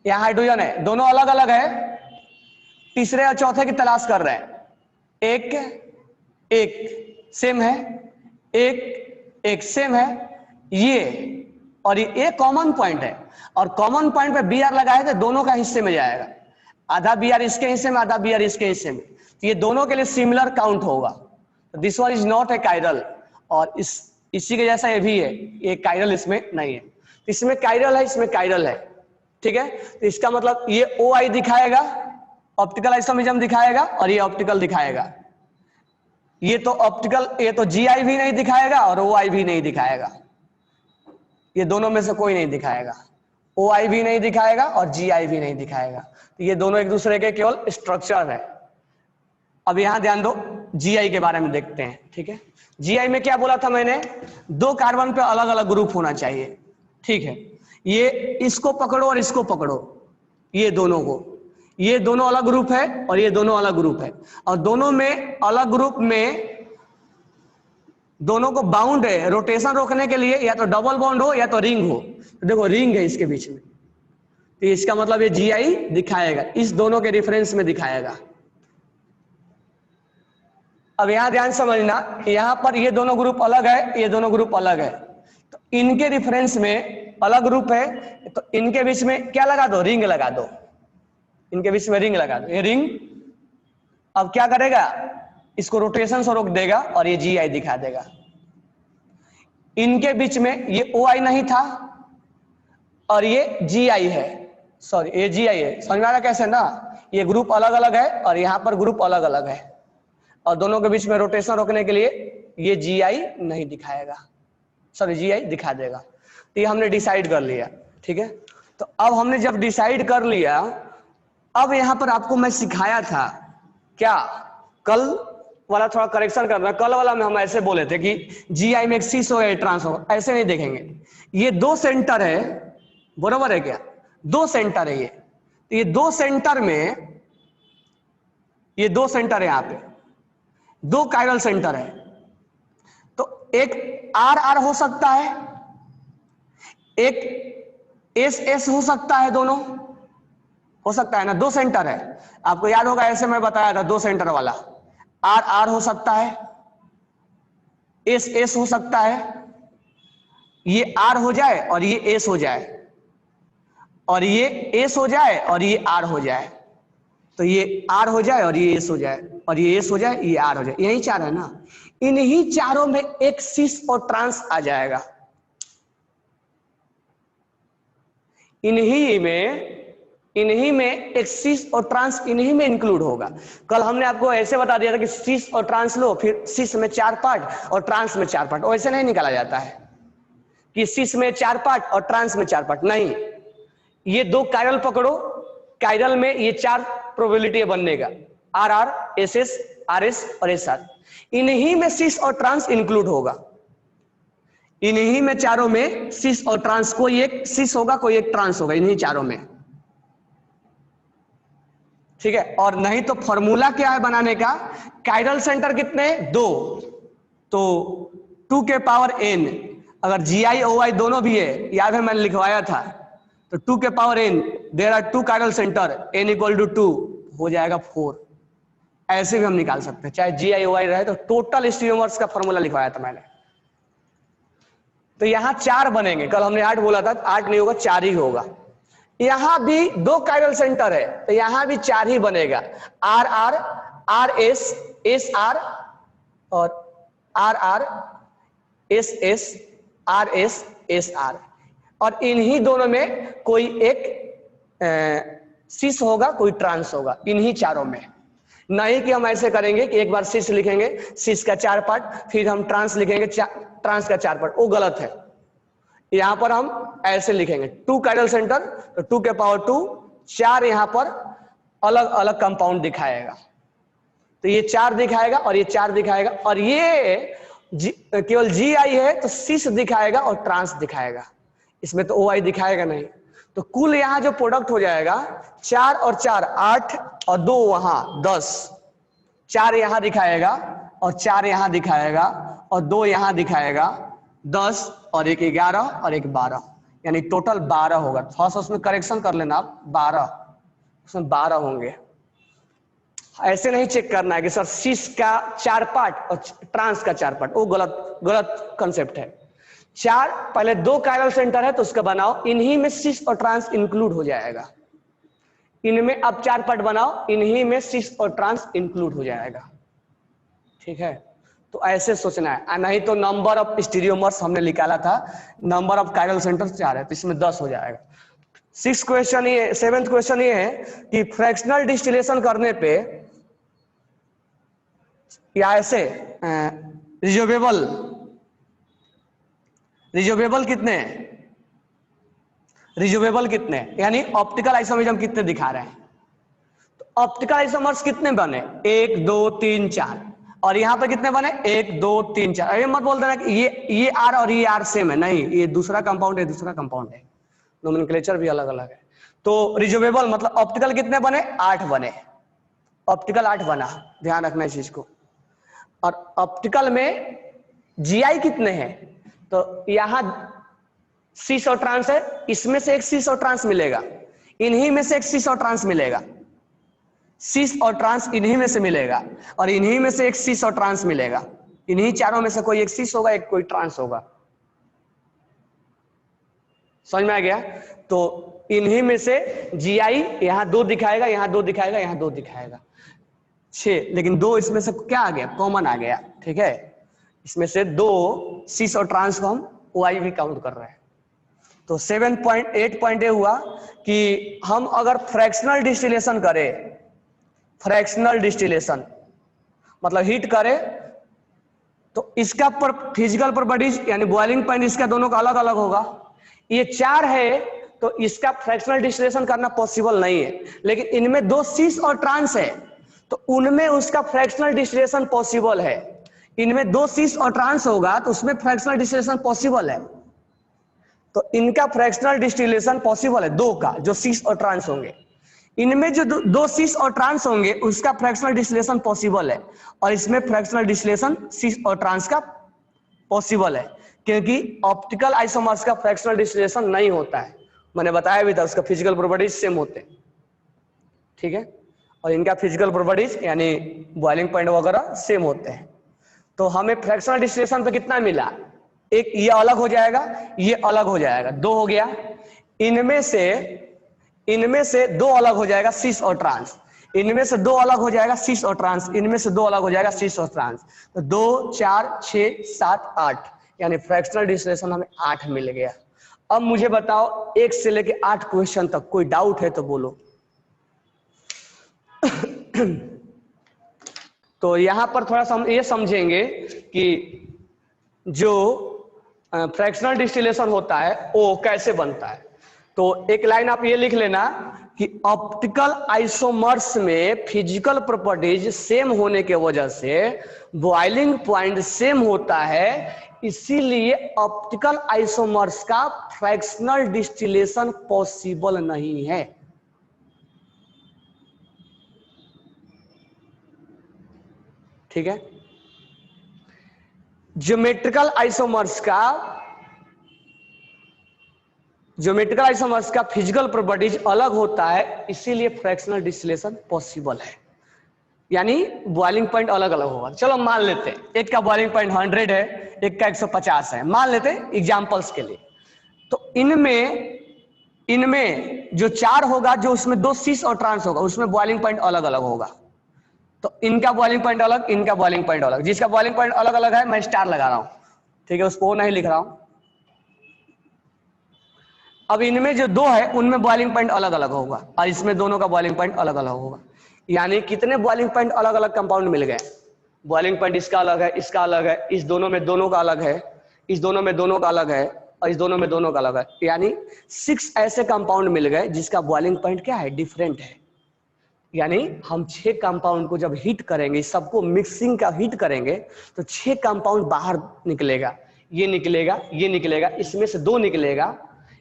A: यहाँ हाइड्रोजन है, दोनों अलग अलग है, तीसरे और चौथे की तलाश कर रहे हैं। एक सेम है, एक सेम है, ये और ये कॉमन पॉइंट है, और कॉमन पॉइंट पे बी आर लगाए तो दोनों का हिस्से में जाएगा, आधा बी आर इसके हिस्से में, आधा बी आर इसके हिस्से में, तो ये दोनों के लिए सिमिलर काउंट होगा। This one is not a chiral, और इसी के जैसा ये भी है, ये कायरल इसमें नहीं है। इसमें कायरल है, इसमें कायरल है, ठीक है। तो इसका मतलब ये ओ आई दिखाएगा, ऑप्टिकल आइसोमेरिज्म दिखाएगा, और ये ऑप्टिकल दिखाएगा। ये तो ऑप्टिकल, ये तो जी आई भी नहीं दिखाएगा और ओ आई भी नहीं दिखाएगा, ये दोनों में से कोई नहीं दिखाएगा, ओ आई भी नहीं दिखाएगा और जी आई भी नहीं दिखाएगा। तो ये दोनों एक दूसरे के केवल स्ट्रक्चर है। अब यहां ध्यान दो, जी आई के बारे में देखते हैं, ठीक है। जी आई में क्या बोला था मैंने, 2 कार्बन पे अलग अलग ग्रुप होना चाहिए, ठीक है। ये इसको पकड़ो और इसको पकड़ो, ये दोनों को, ये दोनों अलग ग्रुप है और ये दोनों अलग ग्रुप है, और दोनों में अलग ग्रुप में दोनों को बाउंड है रोटेशन रोकने के लिए, या तो डबल बॉन्ड हो या तो रिंग हो। तो देखो रिंग है इसके बीच में, तो इसका मतलब ये जी आई दिखाएगा, इस दोनों के रेफरेंस में दिखाएगा। अब यहां ध्यान समझना, यहां पर ये दोनों ग्रुप अलग है, ये दोनों ग्रुप अलग है, तो इनके रेफरेंस में अलग ग्रुप है, तो इनके बीच में क्या लगा दो, रिंग लगा दो, इनके बीच में रिंग लगा दो। ये रिंग अब क्या करेगा, इसको रोटेशन से रोक देगा और ये जी आई दिखा देगा। इनके बीच में ये ओ आई नहीं था और ये जी आई है, सॉरी ये जी आई है, समझ में आ रहा कैसे ना, ये ग्रुप अलग अलग है और यहां पर ग्रुप अलग अलग है, और दोनों के बीच में रोटेशन रोकने के लिए ये जी आई नहीं दिखाएगा, सॉरी जी आई दिखा देगा। तो ये हमने डिसाइड कर लिया, ठीक है। तो अब हमने जब डिसाइड कर लिया, अब यहां पर आपको मैं सिखाया था क्या, कल वाला थोड़ा करेक्शन करना, कल वाला में हम ऐसे बोले थे कि जी आई में एक सिस होगा, ट्रांस होगा, ऐसे नहीं देखेंगे। ये 2 सेंटर है, बरोबर है क्या, 2 सेंटर है ये, तो ये 2 सेंटर में, ये 2 सेंटर है, यहां पे 2 कायरल सेंटर है, तो एक आर आर हो सकता है, एक एस एस हो सकता है, दोनों हो सकता है ना, 2 सेंटर है। आपको याद होगा ऐसे मैं बताया था 2 सेंटर वाला, आर आर हो सकता है, एस एस हो सकता है, ये आर हो जाए और ये एस हो जाए, और ये एस हो जाए और ये आर हो जाए, तो ये आर हो जाए और ये एस हो जाए, और ये एस हो जाए, ये आर हो जाए, यही 4 है ना। इन्हीं चारों में एक सिस और ट्रांस आ जाएगा, इन्हीं में एक सिस और ट्रांस इन्हीं में इंक्लूड होगा। कल हमने आपको ऐसे बता दिया था कि सिस और ट्रांस लो, फिर सिस में 4 पार्ट और ट्रांस में 4 पार्ट, वैसे नहीं निकाला जाता है कि सिस में 4 पार्ट और ट्रांस में 4 पार्ट, नहीं। ये 2 कायरल पकड़ो, कायरल में ये 4 प्रोबेबिलिटी बनने का, R R, S S, R S और एस आर, इन्हीं में सिस और ट्रांस इंक्लूड होगा, इन्हीं में चारों में सिस और ट्रांस, कोई एक सिस होगा कोई एक ट्रांस होगा, इन्हीं चारों में, ठीक है। और नहीं तो फॉर्मूला क्या है बनाने का, कायरल सेंटर कितने, 2, तो 2 के पावर n, अगर जी आई ओ आई दोनों भी है, याद है मैंने लिखवाया था, तो 2 के power n, there are 2 chiral centre, n equal to 2 हो जाएगा 4। ऐसे भी हम निकाल सकते हैं, चाहे जी आई ओ आई रहे, तो टोटल स्टीरियोमर्स का फॉर्मूला लिखवाया था मैंने। तो यहां 4 बनेंगे, कल हमने 8 बोला था, 8 नहीं होगा, 4 ही होगा। यहां भी 2 कायरल सेंटर है, तो यहां भी 4 ही बनेगा, R R, R S, S R, और R R, S S, R S, S R, और इन्हीं दोनों में कोई एक सिस होगा कोई ट्रांस होगा, इन्हीं चारों में। नहीं कि हम ऐसे करेंगे कि एक बार सिस लिखेंगे, सिस का 4 पार्ट, फिर हम ट्रांस लिखेंगे, ट्रांस का 4 पार्ट, वो गलत है। यहां पर हम ऐसे लिखेंगे, 2 कायरल सेंटर, तो 2 के पावर 2, 4 यहां पर अलग अलग कंपाउंड दिखाएगा, तो ये 4 दिखाएगा और ये 4 दिखाएगा, और ये केवल जी आई है तो सिस दिखाएगा और ट्रांस दिखाएगा, इसमें तो ओ आई दिखाएगा नहीं। तो कुल यहां जो प्रोडक्ट हो जाएगा 4 और 4 8 और 2 वहां 10, 4 यहां दिखाएगा और 4 यहां दिखाएगा, और 2 यहां दिखाएगा 10 और एक 11 और एक 12, यानी टोटल 12 होगा। थोड़ा सा उसमें करेक्शन कर लेना आप, 12, उसमें 12 होंगे। ऐसे नहीं चेक करना है कि सर सिस का 4 पार्ट और ट्रांस का 4 पार्ट, वो गलत कंसेप्ट है। 4 पहले 2 कायरल सेंटर है तो उसका बनाओ, इन्हीं में सिस और ट्रांस इंक्लूड हो जाएगा। इनमें अब 4 पार्ट बनाओ, इन्हीं में सिस और ट्रांस इंक्लूड हो जाएगा। ठीक है, तो ऐसे सोचना है, नहीं तो नंबर ऑफ स्टीरियोमर्स हमने निकाला था, नंबर ऑफ कायरल सेंटर 4 है तो इसमें 10 हो जाएगा। 7th क्वेश्चन ये है कि फ्रैक्शनल डिस्टिलेशन करने पे या ऐसे रिजोवेबल कितने हैं, रिजोवेबल कितने, यानी ऑप्टिकल आइसोमेरिज्म कितने दिखा रहे हैं। तो ऑप्टिकल आइसोमर्स कितने बने, 1 2 3 4, और यहां पे कितने बने, 1 2 3 4। ये मत बोल देना कि ये आर और ये आर सेम है, नहीं, ये दूसरा कंपाउंड है, दूसरा कंपाउंड है, नोमेनक्लेचर भी अलग अलग है। तो रिजोवेबल मतलब ऑप्टिकल कितने बने, 8 बने, ऑप्टिकल 8 बना, ध्यान रखना इस चीज को। और ऑप्टिकल में जीआई कितने हैं, तो यहां सिस और ट्रांस है, इसमें से एक सिस और ट्रांस मिलेगा, इन्हीं में से एक सिस और ट्रांस मिलेगा, सिस और ट्रांस इन्हीं में से मिलेगा, और इन्हीं में से एक सिस और ट्रांस मिलेगा, इन्हीं चारों में से कोई एक सिस होगा, एक कोई ट्रांस होगा। समझ में आ गया। तो इन्हीं में से जीआई यहां 2 दिखाएगा, यहां 2 दिखाएगा, यहां 2 दिखाएगा, 6, लेकिन 2 इसमें से क्या आ गया, कॉमन आ गया। ठीक है, इसमें से 2 सिस और ट्रांस को हम वाई भी काउंट कर रहे हैं। तो 7.8 हुआ कि हम अगर फ्रैक्शनल डिस्टिलेशन करें, फ्रैक्शनल डिस्टिलेशन मतलब हीट करें, तो इसका फिजिकल प्रॉपर्टीज यानी बॉइलिंग पॉइंट इसका दोनों का अलग अलग होगा। ये 4 है तो इसका फ्रैक्शनल डिस्टिलेशन करना पॉसिबल नहीं है, लेकिन इनमें 2 सिस और ट्रांस है तो उनमें उसका फ्रैक्शनल डिस्टिलेशन पॉसिबल है। इनमें 2 सिस और ट्रांस होगा तो उसमें फ्रैक्शनल डिस्टिलेशन पॉसिबल है। तो इनका फ्रैक्शनल डिस्टिलेशन पॉसिबल है 2 का, जो सिस और ट्रांस होंगे। इनमें जो 2 सिस और ट्रांस होंगे उसका फ्रैक्शनल डिस्टिलेशन पॉसिबल है, और इसमें फ्रैक्शनल डिस्टिलेशन सिस और ट्रांस का पॉसिबल है, क्योंकि ऑप्टिकल आइसोमर्स का फ्रैक्शनल डिस्टिलेशन नहीं होता है। मैंने बताया भी था, उसका फिजिकल प्रॉपर्टीज सेम होते हैं। ठीक है, और इनका फिजिकल प्रॉपर्टीज यानी बॉइलिंग पॉइंट वगैरह सेम होते हैं। तो हमें फ्रैक्शनल डिस्टिलेशन पे कितना मिला, एक ये अलग हो जाएगा, ये अलग हो जाएगा, 2 हो गया। इनमें से 2 अलग हो जाएगा सिस और ट्रांस, इनमें से 2 अलग हो जाएगा सिस और ट्रांस, इनमें से 2 अलग हो जाएगा सिस और ट्रांस। तो 2 4 6 7 8, यानी फ्रैक्शनल डिस्टिलेशन हमें 8 मिल गया। अब मुझे बताओ 1 से लेके 8 क्वेश्चन तक कोई डाउट है तो बोलो। तो यहां पर थोड़ा ये समझेंगे कि जो फ्रैक्शनल डिस्टिलेशन होता है वो कैसे बनता है। तो एक लाइन आप ये लिख लेना कि ऑप्टिकल आइसोमर्स में फिजिकल प्रॉपर्टीज सेम होने के वजह से बॉइलिंग पॉइंट सेम होता है, इसीलिए ऑप्टिकल आइसोमर्स का फ्रैक्शनल डिस्टिलेशन पॉसिबल नहीं है। ठीक है, ज्योमेट्रिकल आइसोमर्स का फिजिकल प्रॉपर्टीज अलग होता है, इसीलिए फ्रैक्शनल डिस्टिलेशन पॉसिबल है, यानी बॉइलिंग पॉइंट अलग अलग होगा। चलो मान लेते हैं एक का बॉइलिंग पॉइंट 100 है, एक का 150 है, मान लेते हैं एग्जांपल्स के लिए। तो इनमें जो 4 होगा, जो उसमें 2 सिस और ट्रांस होगा, उसमें बॉइलिंग पॉइंट अलग अलग होगा। तो इनका बॉइलिंग पॉइंट अलग, इनका बॉइलिंग पॉइंट अलग। जिसका बॉइलिंग पॉइंट अलग अलग है मैं स्टार लगा रहा हूं, ठीक है, उसको नहीं लिख रहा हूं। अब इनमें जो 2 है उनमें बॉइलिंग पॉइंट अलग अलग होगा, और इसमें दोनों का बॉइलिंग पॉइंट अलग अलग होगा। यानी कितने बॉइलिंग पॉइंट अलग अलग कंपाउंड मिल गए, बॉइलिंग पॉइंट इसका अलग है, इसका अलग है, इस दोनों में दोनों का अलग है, इस दोनों में दोनों का अलग है, और इस दोनों में दोनों का अलग है। यानी 6 ऐसे कंपाउंड मिल गए जिसका बॉइलिंग पॉइंट क्या है, डिफरेंट है। यानी हम 6 कंपाउंड को जब हीट करेंगे, सबको मिक्सिंग का हीट करेंगे, तो 6 कंपाउंड बाहर निकलेगा, ये निकलेगा, ये निकलेगा, इसमें से 2 निकलेगा,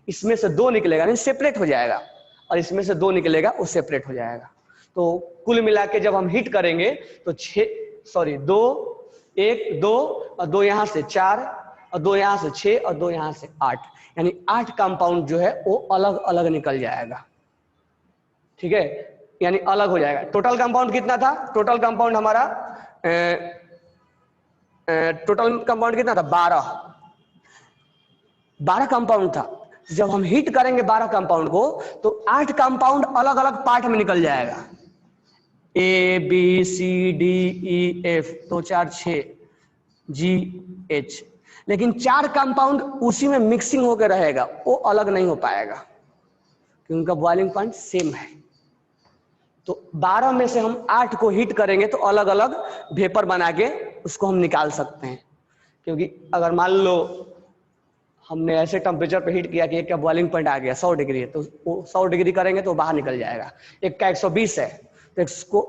A: इसमें से 2 निकलेगा, नहीं सेपरेट हो जाएगा, और इसमें से 2 निकलेगा, वो सेपरेट हो जाएगा। तो कुल मिला के जब हम हीट करेंगे तो 2 1 2 और 2 यहां से 4 और 2 यहां से 6 और 2 यहां से 8, यानी 8 कंपाउंड जो है वो अलग अलग निकल जाएगा। ठीक है, यानी अलग हो जाएगा। टोटल कंपाउंड कितना था? टोटल कंपाउंड हमारा टोटल कंपाउंड कितना था? 12 कंपाउंड था। जब हम हिट करेंगे 12 कंपाउंड को तो 8 कंपाउंड अलग अलग पार्ट में निकल जाएगा, ABCDEF, 2 4 6 GH, लेकिन 4 कंपाउंड उसी में मिक्सिंग होकर रहेगा, वो अलग नहीं हो पाएगा क्योंकि उनका बॉइलिंग पॉइंट सेम है। तो 12 में से हम 8 को हिट करेंगे तो अलग अलग वेपर बना के उसको हम निकाल सकते हैं। क्योंकि अगर मान लो हमने ऐसे टेम्परेचर पे हीट किया कि एक का बॉइलिंग पॉइंट आ गया 100 डिग्री है, तो वो 100 डिग्री करेंगे तो बाहर निकल जाएगा। एक का 120 है तो इसको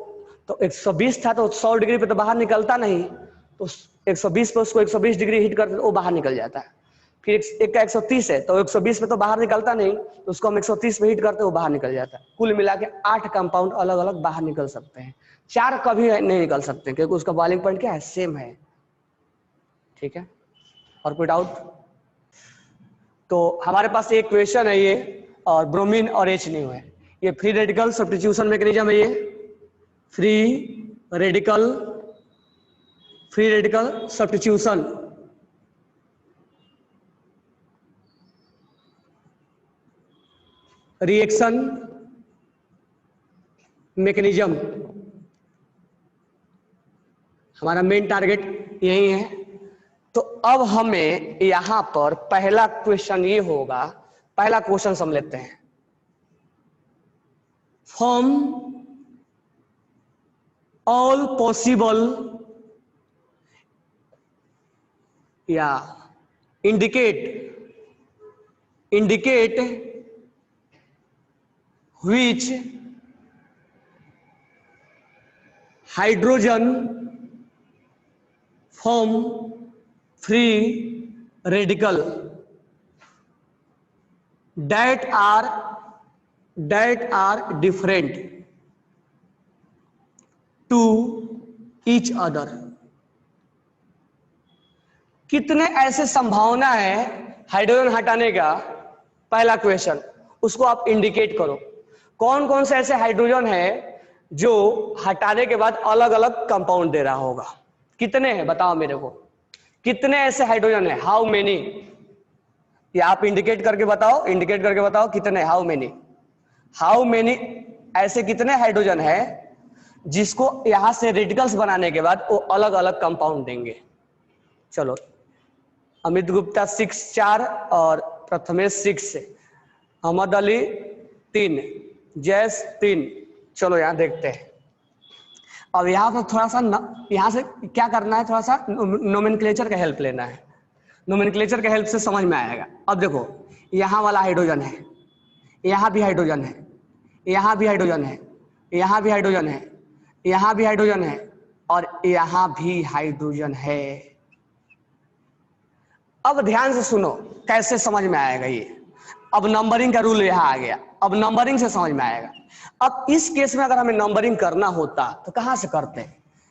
A: तो 120 था तो 100 डिग्री पे तो बाहर निकलता नहीं, तो 120 पे उसको 120 डिग्री हीट करते तो वो बाहर निकल जाता है। फिर एक का 130 है तो 120 पे तो बाहर निकलता नहीं, तो उसको हम 130 पे हीट करते वो बाहर निकल जाता है। कुल मिला के 8 कंपाउंड अलग अलग बाहर निकल सकते हैं, 4 कभी नहीं निकल सकते क्योंकि उसका बॉइलिंग पॉइंट क्या है? सेम है। ठीक है, और कोई डाउट? तो हमारे पास एक क्वेश्चन है ये, और ब्रोमीन और H नहीं हुए, ये फ्री रेडिकल सब्स्टिट्यूशन मैकेनिज्म है। ये free radical substitution reaction mechanism, हमारा मेन टारगेट यही है। तो अब हमें यहां पर पहला क्वेश्चन ये होगा, पहला क्वेश्चन समझ लेते हैं। फ्रॉम ऑल पॉसिबल या indicate which hydrogen form free radical that are different to each other। कितने ऐसे संभावना है हाइड्रोजन हटाने का? पहला क्वेश्चन, उसको आप इंडिकेट करो। कौन कौन से ऐसे हाइड्रोजन है जो हटाने के बाद अलग अलग कंपाउंड दे रहा होगा? कितने हैं बताओ मेरे को, कितने ऐसे हाइड्रोजन है? How many? या आप इंडिकेट करके बताओ कितने, हाउ मेनी ऐसे कितने हाइड्रोजन है जिसको यहां से रेडिकल्स बनाने के बाद वो अलग अलग कंपाउंड देंगे? चलो, अमित गुप्ता 6 4 और प्रथमेश 6, अहमद अली 3, जैस 3। चलो यहां देखते हैं। अब यहां पर थोड़ा सा यहां से क्या करना है, थोड़ा सा नोमेनक्लेचर का हेल्प लेना है। नोमेनक्लेचर का हेल्प से समझ में आएगा। अब देखो, यहां वाला हाइड्रोजन है, यहां भी हाइड्रोजन है, यहां भी हाइड्रोजन है, यहां भी हाइड्रोजन है, यहां भी हाइड्रोजन है, और यहां भी हाइड्रोजन है। अब ध्यान से सुनो कैसे समझ में आएगा ये। अब नंबरिंग का रूल यहां आ गया, अब नंबरिंग से समझ में आएगा। अब इस केस में अगर हमें नंबरिंग करना होता तो कहां से करते?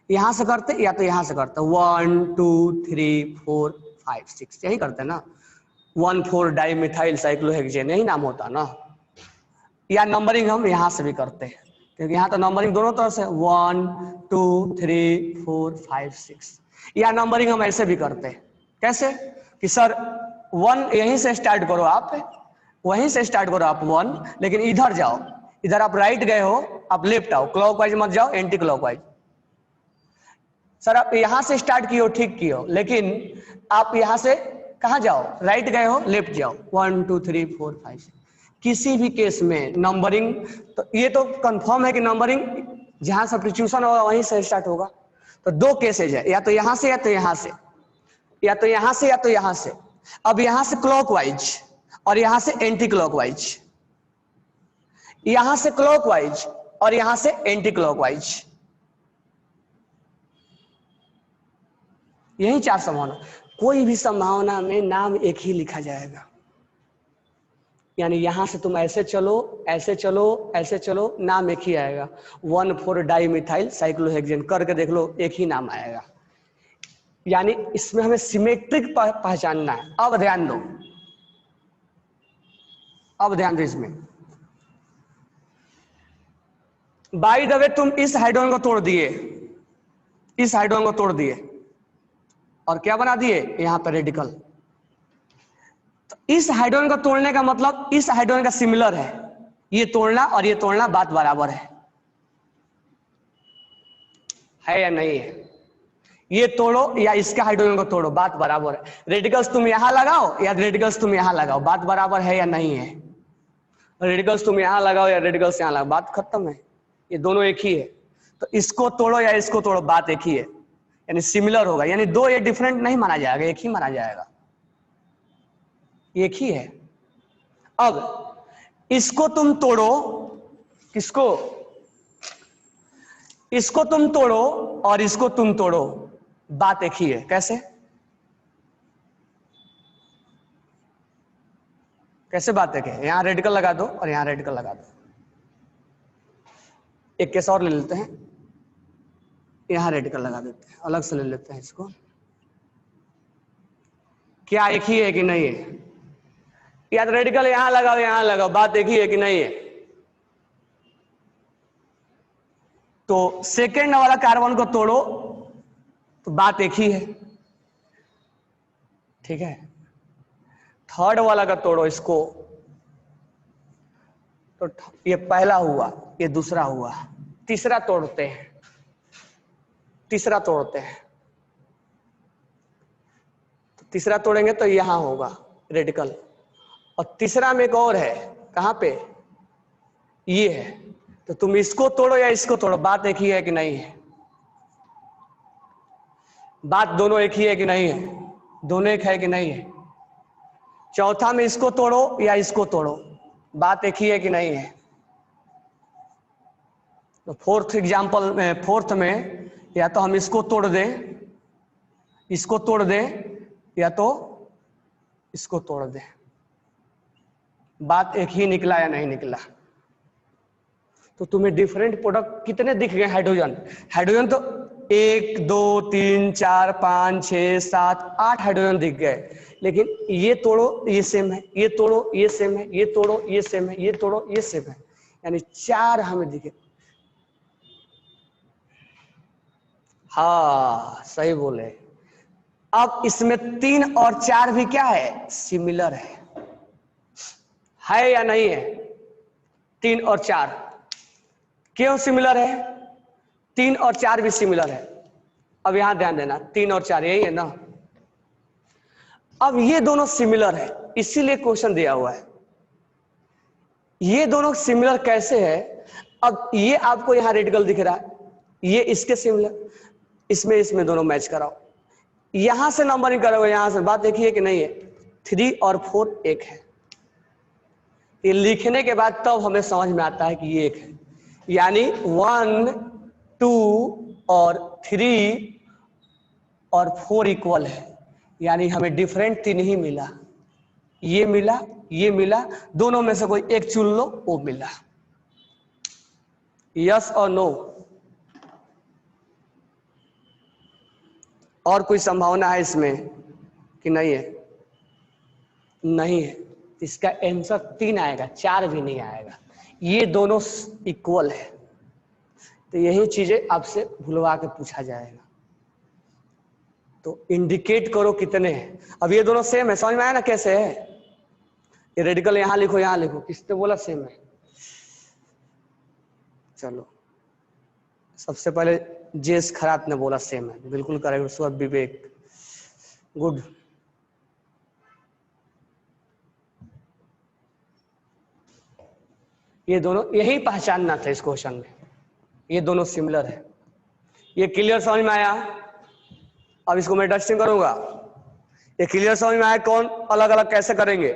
A: यहां से करते या तो यहां से करते। 1 2 3 4 5 6 यही करते ना। 1,4 डाइमिथाइल साइक्लोहेक्सेन यही नाम होता ना। या नंबरिंग हम यहां से भी करते हैं क्योंकि यहां तो नंबरिंग दोनों तरफ से 1 2 3 4 5 6। या नंबरिंग हम ऐसे भी करते हैं। कैसे कि सर 1 यहीं से स्टार्ट करो, आप वहीं से स्टार्ट करो आप 1, लेकिन इधर जाओ, इधर आप राइट गए हो, आप लेफ्ट आओ, क्लॉकवाइज मत जाओ, एंटी क्लॉकवाइज। सर आप यहां से स्टार्ट किए हो, ठीक किए हो, लेकिन आप यहां से कहां जाओ? राइट गए हो, लेफ्ट जाओ। 1 2 3 4 5 6। किसी भी केस में नंबरिंग, तो ये तो कंफर्म है कि नंबरिंग जहां सब्स्टिट्यूशन होगा वहीं से स्टार्ट होगा। तो 2 केसेज है, या तो यहां से या तो यहां से, या तो यहां से या तो यहां से। अब यहां से क्लॉकवाइज और यहां से एंटी क्लॉकवाइज, यहां से क्लॉकवाइज और यहां से एंटी क्लॉकवाइज, यही 4 संभावना। कोई भी संभावना में नाम एक ही लिखा जाएगा। यानी यहां से तुम ऐसे चलो, ऐसे चलो, ऐसे चलो, नाम एक ही आएगा। 1,4 डाइमिथाइल साइक्लोहेक्सेन करके देख लो, एक ही नाम आएगा। यानी इसमें हमें सिमेट्रिक पहचानना है। अब ध्यान दो, अब ध्यान दो इसमें। बाय द वे तुम इस हाइड्रोजन को तोड़ दिए, इस हाइड्रोजन को तोड़ दिए और क्या बना दिए यहां पर रेडिकल। तो इस हाइड्रोजन को तोड़ने का मतलब इस हाइड्रोजन का सिमिलर है, ये तोड़ना और ये तोड़ना बात बराबर है या नहीं है? ये तोड़ो या इसका हाइड्रोजन को तोड़ो, बात बराबर है। रेडिकल्स तुम यहां लगाओ या रेडिकल्स तुम यहां लगाओ, बात बराबर है या नहीं है? रेडिकल्स तुम यहां लगाओ या रेडिकल्स यहां लगाओ, बात खत्म है, ये दोनों एक ही है। तो इसको तोड़ो या इसको तोड़ो, बात एक ही है, यानी सिमिलर होगा, यानी दो ये डिफरेंट नहीं माना जाएगा, एक ही माना जाएगा, एक ही है। अब इसको तुम तोड़ो, किसको? इसको तुम तोड़ो और इसको तुम तोड़ो, बात एक ही है। कैसे? कैसे बात एक है? यहां रेडिकल लगा दो और यहां रेडिकल लगा दो। एक केस और ले लेते हैं, यहां रेडिकल लगा देते हैं, अलग से ले लेते हैं इसको। क्या एक ही है कि नहीं है? या तो रेडिकल यहां लगाओ यहां लगाओ, बात एक ही है कि नहीं है? तो सेकेंड वाला कार्बन को तोड़ो तो बात एक ही है, ठीक है। थर्ड वाला का तोड़ो इसको, तो ये पहला हुआ, ये दूसरा हुआ, तीसरा तोड़ते हैं, तीसरा तोड़ते हैं, तो तीसरा तोड़ेंगे तो यहां होगा रेडिकल, और तीसरा में एक और है, कहां पे? ये है। तो तुम इसको तोड़ो या इसको तोड़ो, बात एक ही है कि नहीं है? बात दोनों एक ही है कि नहीं है? दोनों एक है कि नहीं है? चौथा में इसको तोड़ो या इसको तोड़ो, बात एक ही है कि नहीं है? तो फोर्थ एग्जांपल में, फोर्थ में या तो हम इसको तोड़ दें, इसको तोड़ दें, या तो इसको तोड़ दें, बात एक ही निकला या नहीं निकला? तो तुम्हें डिफरेंट प्रोडक्ट कितने दिख गए? हाइड्रोजन, हाइड्रोजन तो 1 2 3 4 5 6 7 8 हाइड्रोजन दिख गए, लेकिन ये तोड़ो ये सेम है, ये तोड़ो ये सेम है, ये तोड़ो ये सेम है, ये तोड़ो ये सेम है, यानी 4 हमें दिखे। हाँ सही बोले। अब इसमें 3 और 4 भी क्या है? सिमिलर है या नहीं है? 3 और 4 क्यों सिमिलर है? 3 और 4 भी सिमिलर है। अब यहां ध्यान देना, 3 और 4 यही है ना? अब ये दोनों सिमिलर है, इसीलिए क्वेश्चन दिया हुआ है। ये दोनों सिमिलर कैसे है? अब ये आपको यहां रेडिकल दिख रहा है, ये इसके सिमिलर, इसमें इसमें दोनों मैच कराओ, यहां से नंबरिंग करोगे, यहां से, बात एक ही है कि नहीं है? 3 और 4 एक है। ये लिखने के बाद तब हमें समझ में आता है कि ये एक है, यानी 1 2 और 3 और 4 इक्वल है, यानी हमें डिफरेंट 3 ही मिला, ये मिला, ये मिला, दोनों में से कोई एक चुन लो, वो मिला। यस और नो? और कोई संभावना है इसमें कि नहीं है? नहीं है। इसका आंसर 3 आएगा, 4 भी नहीं आएगा, ये दोनों इक्वल है। तो यही चीजें आपसे भुलवा के पूछा जाएगा, तो इंडिकेट करो कितने हैं। अब ये दोनों सेम है, समझ में आया ना कैसे है? ये रेडिकल यहां लिखो यहां लिखो, किसने बोला सेम है? चलो सबसे पहले जेस खरात ने बोला सेम है, बिल्कुल करेक्ट। उसके बाद विवेक, गुड। ये दोनों, यही पहचानना था इस क्वेश्चन में, ये दोनों सिमिलर है। ये क्लियर समझ में आया? अब इसको मैं डस्टिंग करूंगा, ये क्लियर समझ में आया? कौन अलग अलग कैसे करेंगे,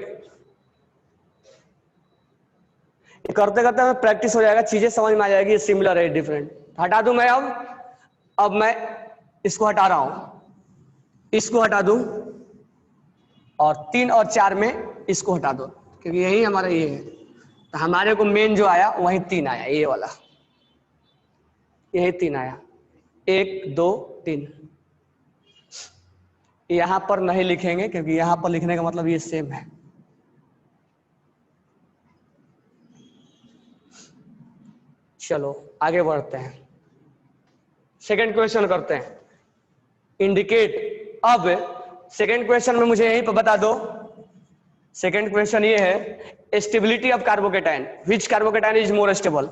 A: ये करते करते हमें प्रैक्टिस हो जाएगा, चीजें समझ में आ जाएगी, ये सिमिलर है डिफरेंट। हटा दूं मैं अब मैं इसको हटा रहा हूं, इसको हटा दूं, और 3 और 4 में इसको हटा दो, क्योंकि यही हमारा ये है। तो हमारे को मेन जो आया वही 3 आया, ये वाला, यही 3 आया, 1 2 3। यहां पर नहीं लिखेंगे क्योंकि यहां पर लिखने का मतलब ये सेम है। चलो आगे बढ़ते हैं, सेकंड क्वेश्चन करते हैं। इंडिकेट, अब सेकंड क्वेश्चन में मुझे यहीं पर बता दो, सेकंड क्वेश्चन ये है stability of carbocation, which carbocation is more stable.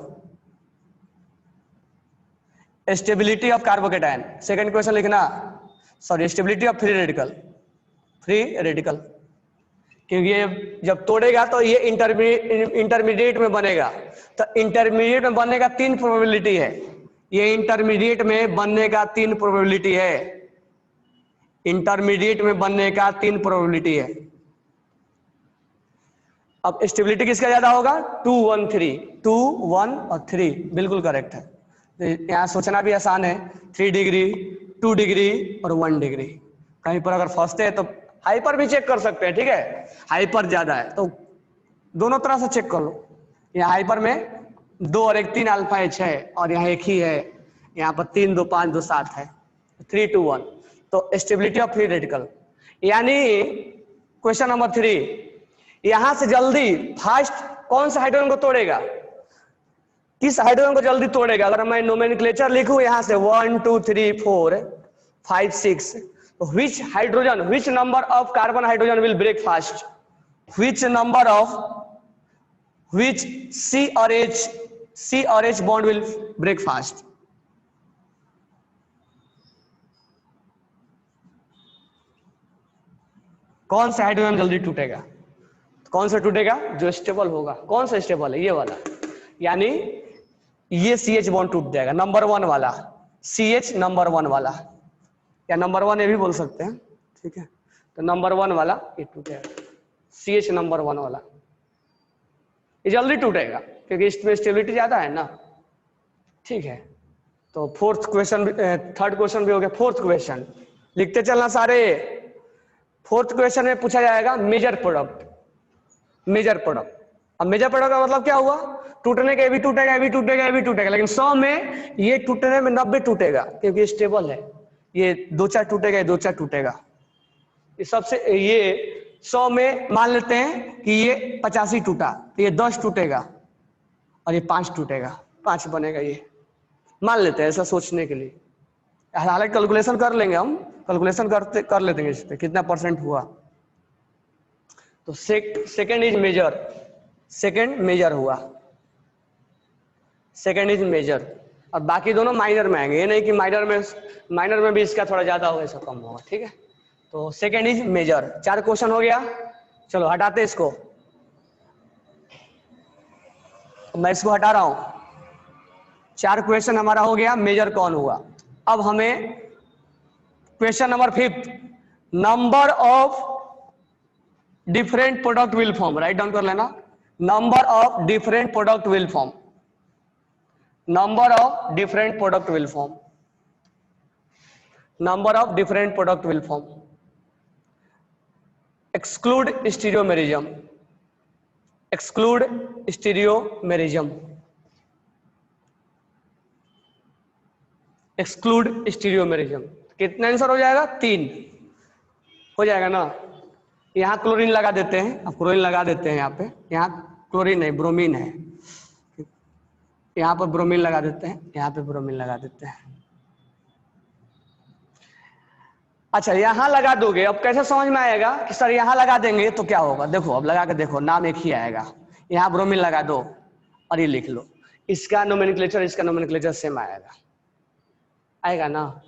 A: Stability of carbocation, second question लिखना, sorry stability of free radical, free radical, क्योंकि ये जब तोड़ेगा तो ये इंटरमीडिएट में बनेगा, तो इंटरमीडिएट में बनने का 3 प्रोबेबिलिटी है, ये इंटरमीडिएट में बनने का 3 प्रोबेबिलिटी है, इंटरमीडिएट में बनने का 3 प्रोबेबिलिटी है। अब स्टेबिलिटी किसका ज्यादा होगा, 2 1 3, 2 1 और 3 बिल्कुल करेक्ट है। यहाँ सोचना भी आसान है, 3 डिग्री 2 डिग्री और 1 डिग्री, कहीं पर अगर फंसते हैं तो हाइपर भी चेक कर सकते हैं, ठीक है, हाइपर ज्यादा है तो दोनों तरह से चेक कर लो। यहाँ हाइपर में 2 और 1 3 अल्फा H है और यहाँ एक ही है, यहाँ पर 3 2 5 2 7 है, 3 2 1, तो स्टेबिलिटी ऑफ फ्री रेडिकल। यानी क्वेश्चन नंबर 3, यहां से जल्दी फास्ट कौन सा हाइड्रोजन को तोड़ेगा, किस हाइड्रोजन को जल्दी तोड़ेगा। अगर मैं नोमेनक्लेचर लिखूं यहां से 1 2 3 4 5 6, which hydrogen, which number of carbon hydrogen will break fast, which number of, which C or H bond will break fast। कौन सा हाइड्रोजन जल्दी टूटेगा, कौन सा टूटेगा, जो स्टेबल होगा। कौन सा स्टेबल है, ये वाला, यानी ये CH बॉन्ड टूट जाएगा, नंबर 1 वाला, CH नंबर 1 वाला, या नंबर 1 ये भी बोल सकते हैं, ठीक है, तो नंबर 1 वाला ये टूटेगा, CH नंबर 1 वाला ये जल्दी टूटेगा क्योंकि इसमें स्टेबिलिटी ज्यादा है ना, ठीक है। तो फोर्थ क्वेश्चन, थर्ड क्वेश्चन भी हो गया। फोर्थ क्वेश्चन लिखते चलना सारे। फोर्थ क्वेश्चन में पूछा जाएगा मेजर प्रोडक्ट, मेजर प्रोडक्ट। अब मेजर प्रोडक्ट का मतलब क्या हुआ, टूटने के भी टूटेगा, भी टूटेगा, भी टूटेगा, लेकिन 100 में ये टूटने में 90 टूटेगा क्योंकि स्टेबल है। ये 2 4 टूटेगा, ये 2 4 टूटेगा, ये सबसे, ये 100 में मान लेते हैं कि ये 85 टूटा, तो ये 10 टूटेगा और ये 5 टूटेगा, 5 बनेगा, ये मान लेते हैं ऐसा सोचने के लिए। हालांकि कैलकुलेशन कर लेंगे हम, कैलकुलेशन कर लेते हैं इस पे कितना परसेंट हुआ। तो second is major, second major हुआ, सेकेंड इज मेजर, और बाकी दोनों माइनर में आएंगे, ये नहीं कि माइनर में भी इसका थोड़ा ज्यादा होगा, ऐसा कम होगा, ठीक है। तो सेकेंड इज मेजर। 4 क्वेश्चन हो गया, चलो हटाते इसको, मैं इसको हटा रहा हूं। 4 क्वेश्चन हमारा हो गया, मेजर कौन हुआ। अब हमें question number 5, number of different product will form, write down कर लेना, number of different product will form, number of different product will form, number of different product will form, exclude stereomerism, exclude stereomerism, exclude stereomerism। कितना answer हो जाएगा, 3 हो जाएगा ना। यहां chlorine लगा देते हैं, अब क्लोरीन लगा देते हैं, यहाँ पे, यहाँ क्लोरीन नहीं ब्रोमीन है, यहाँ पर ब्रोमीन लगा देते हैं, यहाँ पे ब्रोमीन लगा देते हैं। अच्छा यहां लगा दोगे, अब कैसे समझ में आएगा कि सर यहां लगा देंगे तो क्या होगा, देखो अब लगा के देखो, नाम एक ही आएगा। यहां ब्रोमीन लगा दो और ये लिख लो, इसका नोमेनक्लेचर इसका नोमेनक्लेचर सेम आएगा, आएगा ना।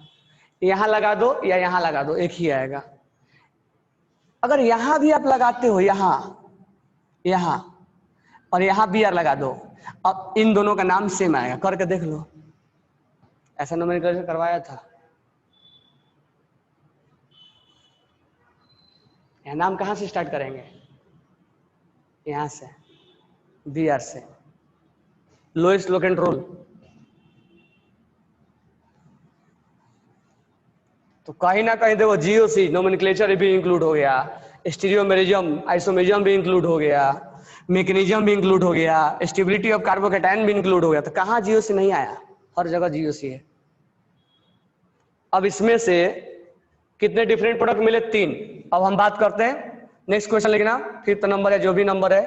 A: यहां लगा दो या यहां लगा दो, एक ही आएगा। अगर यहां भी आप लगाते हो, यहां और यहां भी यार लगा दो, अब इन दोनों का नाम सेम आएगा, करके देख लो। ऐसा नोमेनक्लेचर करवाया था, यह नाम कहां से स्टार्ट करेंगे, यहां से, बी आर से, लोएस्ट लोकेंट रोल। तो कहीं ना कहीं देखो जीओसी नोमेनक्लेचर भी इंक्लूड हो गया, स्टीरियोमेरिज्म आइसोमेरिज्म भी इंक्लूड हो गया, मैकेनिज्म भी इंक्लूड हो गया, स्टेबिलिटी ऑफ कार्बोकेटाइन भी इंक्लूड हो गया। तो कहां जीओसी नहीं आया, हर जगह जीओसी है। अब इसमें से कितने डिफरेंट प्रोडक्ट मिले? 3। अब हम बात करते हैं, नेक्स्ट क्वेश्चन लिखना, 5th नंबर है जो भी नंबर है,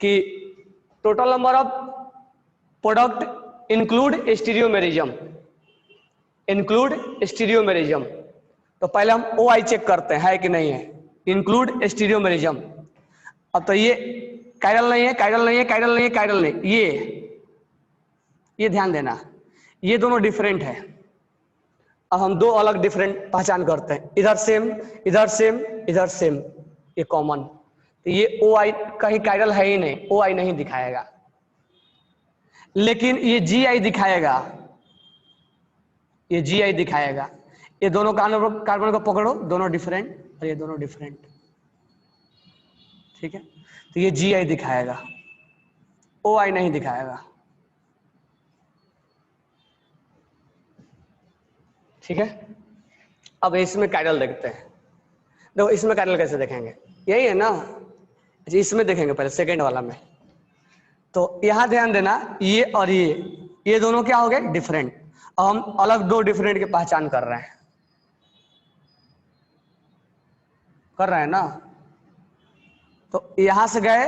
A: कि total number of product include stereomerism. Include stereomerism, तो पहले हम ओ आई चेक करते हैं है कि नहीं है। इंक्लूड स्टीरियोमेरिज्म, अब तो ये कायरल नहीं है, कायरल नहीं है, कायरल नहीं है, कायरल नहीं, ये ध्यान देना, ये दोनों डिफरेंट है। अब हम दो अलग डिफरेंट पहचान करते हैं, इधर सेम, इधर सेम, इधर सेम, ये कॉमन, तो ये ओ आई कहीं कायरल है ही नहीं, ओ आई नहीं दिखाएगा, लेकिन ये जी आई दिखाएगा, ये जी आई दिखाएगा। ये दोनों कार्बन को पकड़ो, दोनों डिफरेंट, और ये दोनों डिफरेंट, ठीक है, तो ये जी आई दिखाएगा, ओ आई नहीं दिखाएगा, ठीक है। अब इसमें कायरल देखते हैं, देखो इसमें कायरल कैसे देखेंगे, यही है ना, इसमें देखेंगे पहले सेकेंड वाला में, तो यहां ध्यान देना, ये और ये दोनों क्या हो गए? डिफरेंट। अब हम अलग दो डिफरेंट की पहचान कर रहे हैं ना, तो यहां से गए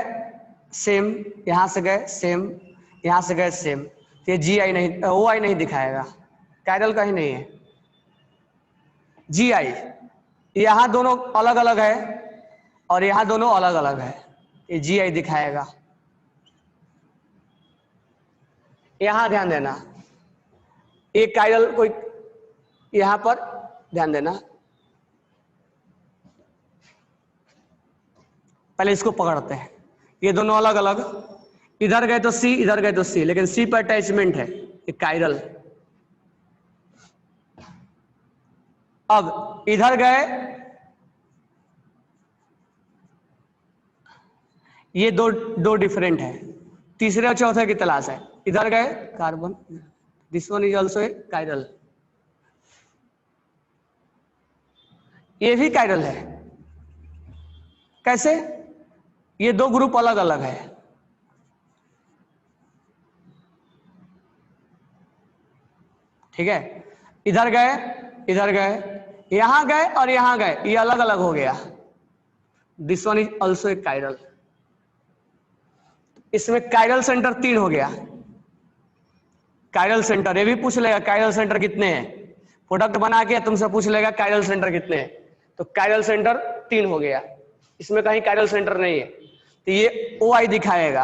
A: सेम, यहां से गए सेम, यहां से गए सेम, तो ये जी आई नहीं, ओ आई नहीं दिखाएगा, कायरल कहीं नहीं है। जी आई, यहां दोनों अलग अलग है और यहां दोनों अलग अलग है, ये जी आई दिखाएगा। यहां ध्यान देना, एक कायरल कोई, यहां पर ध्यान देना, पहले इसको पकड़ते हैं, ये दोनों अलग अलग, इधर गए तो सी, इधर गए तो सी, लेकिन सी पर अटैचमेंट है, ये कायरल। अब इधर गए, ये दो डिफरेंट है, तीसरे और चौथे की तलाश है, इधर गए carbon, this one is also a chiral, ये भी कायरल है। कैसे? ये दो ग्रुप अलग अलग है, ठीक है, इधर गए, इधर गए, यहां गए और यहां गए, ये अलग अलग हो गया, this one is also a chiral. इसमें कायरल सेंटर 3 हो गया, कायरल सेंटर, ये भी पूछ लेगा कायरल सेंटर कितने हैं, प्रोडक्ट बना के तुमसे पूछ लेगा कायरल सेंटर कितने हैं, तो कायरल सेंटर 3 हो गया, इसमें कहीं कायरल सेंटर नहीं है, तो ये ओ आई दिखाएगा,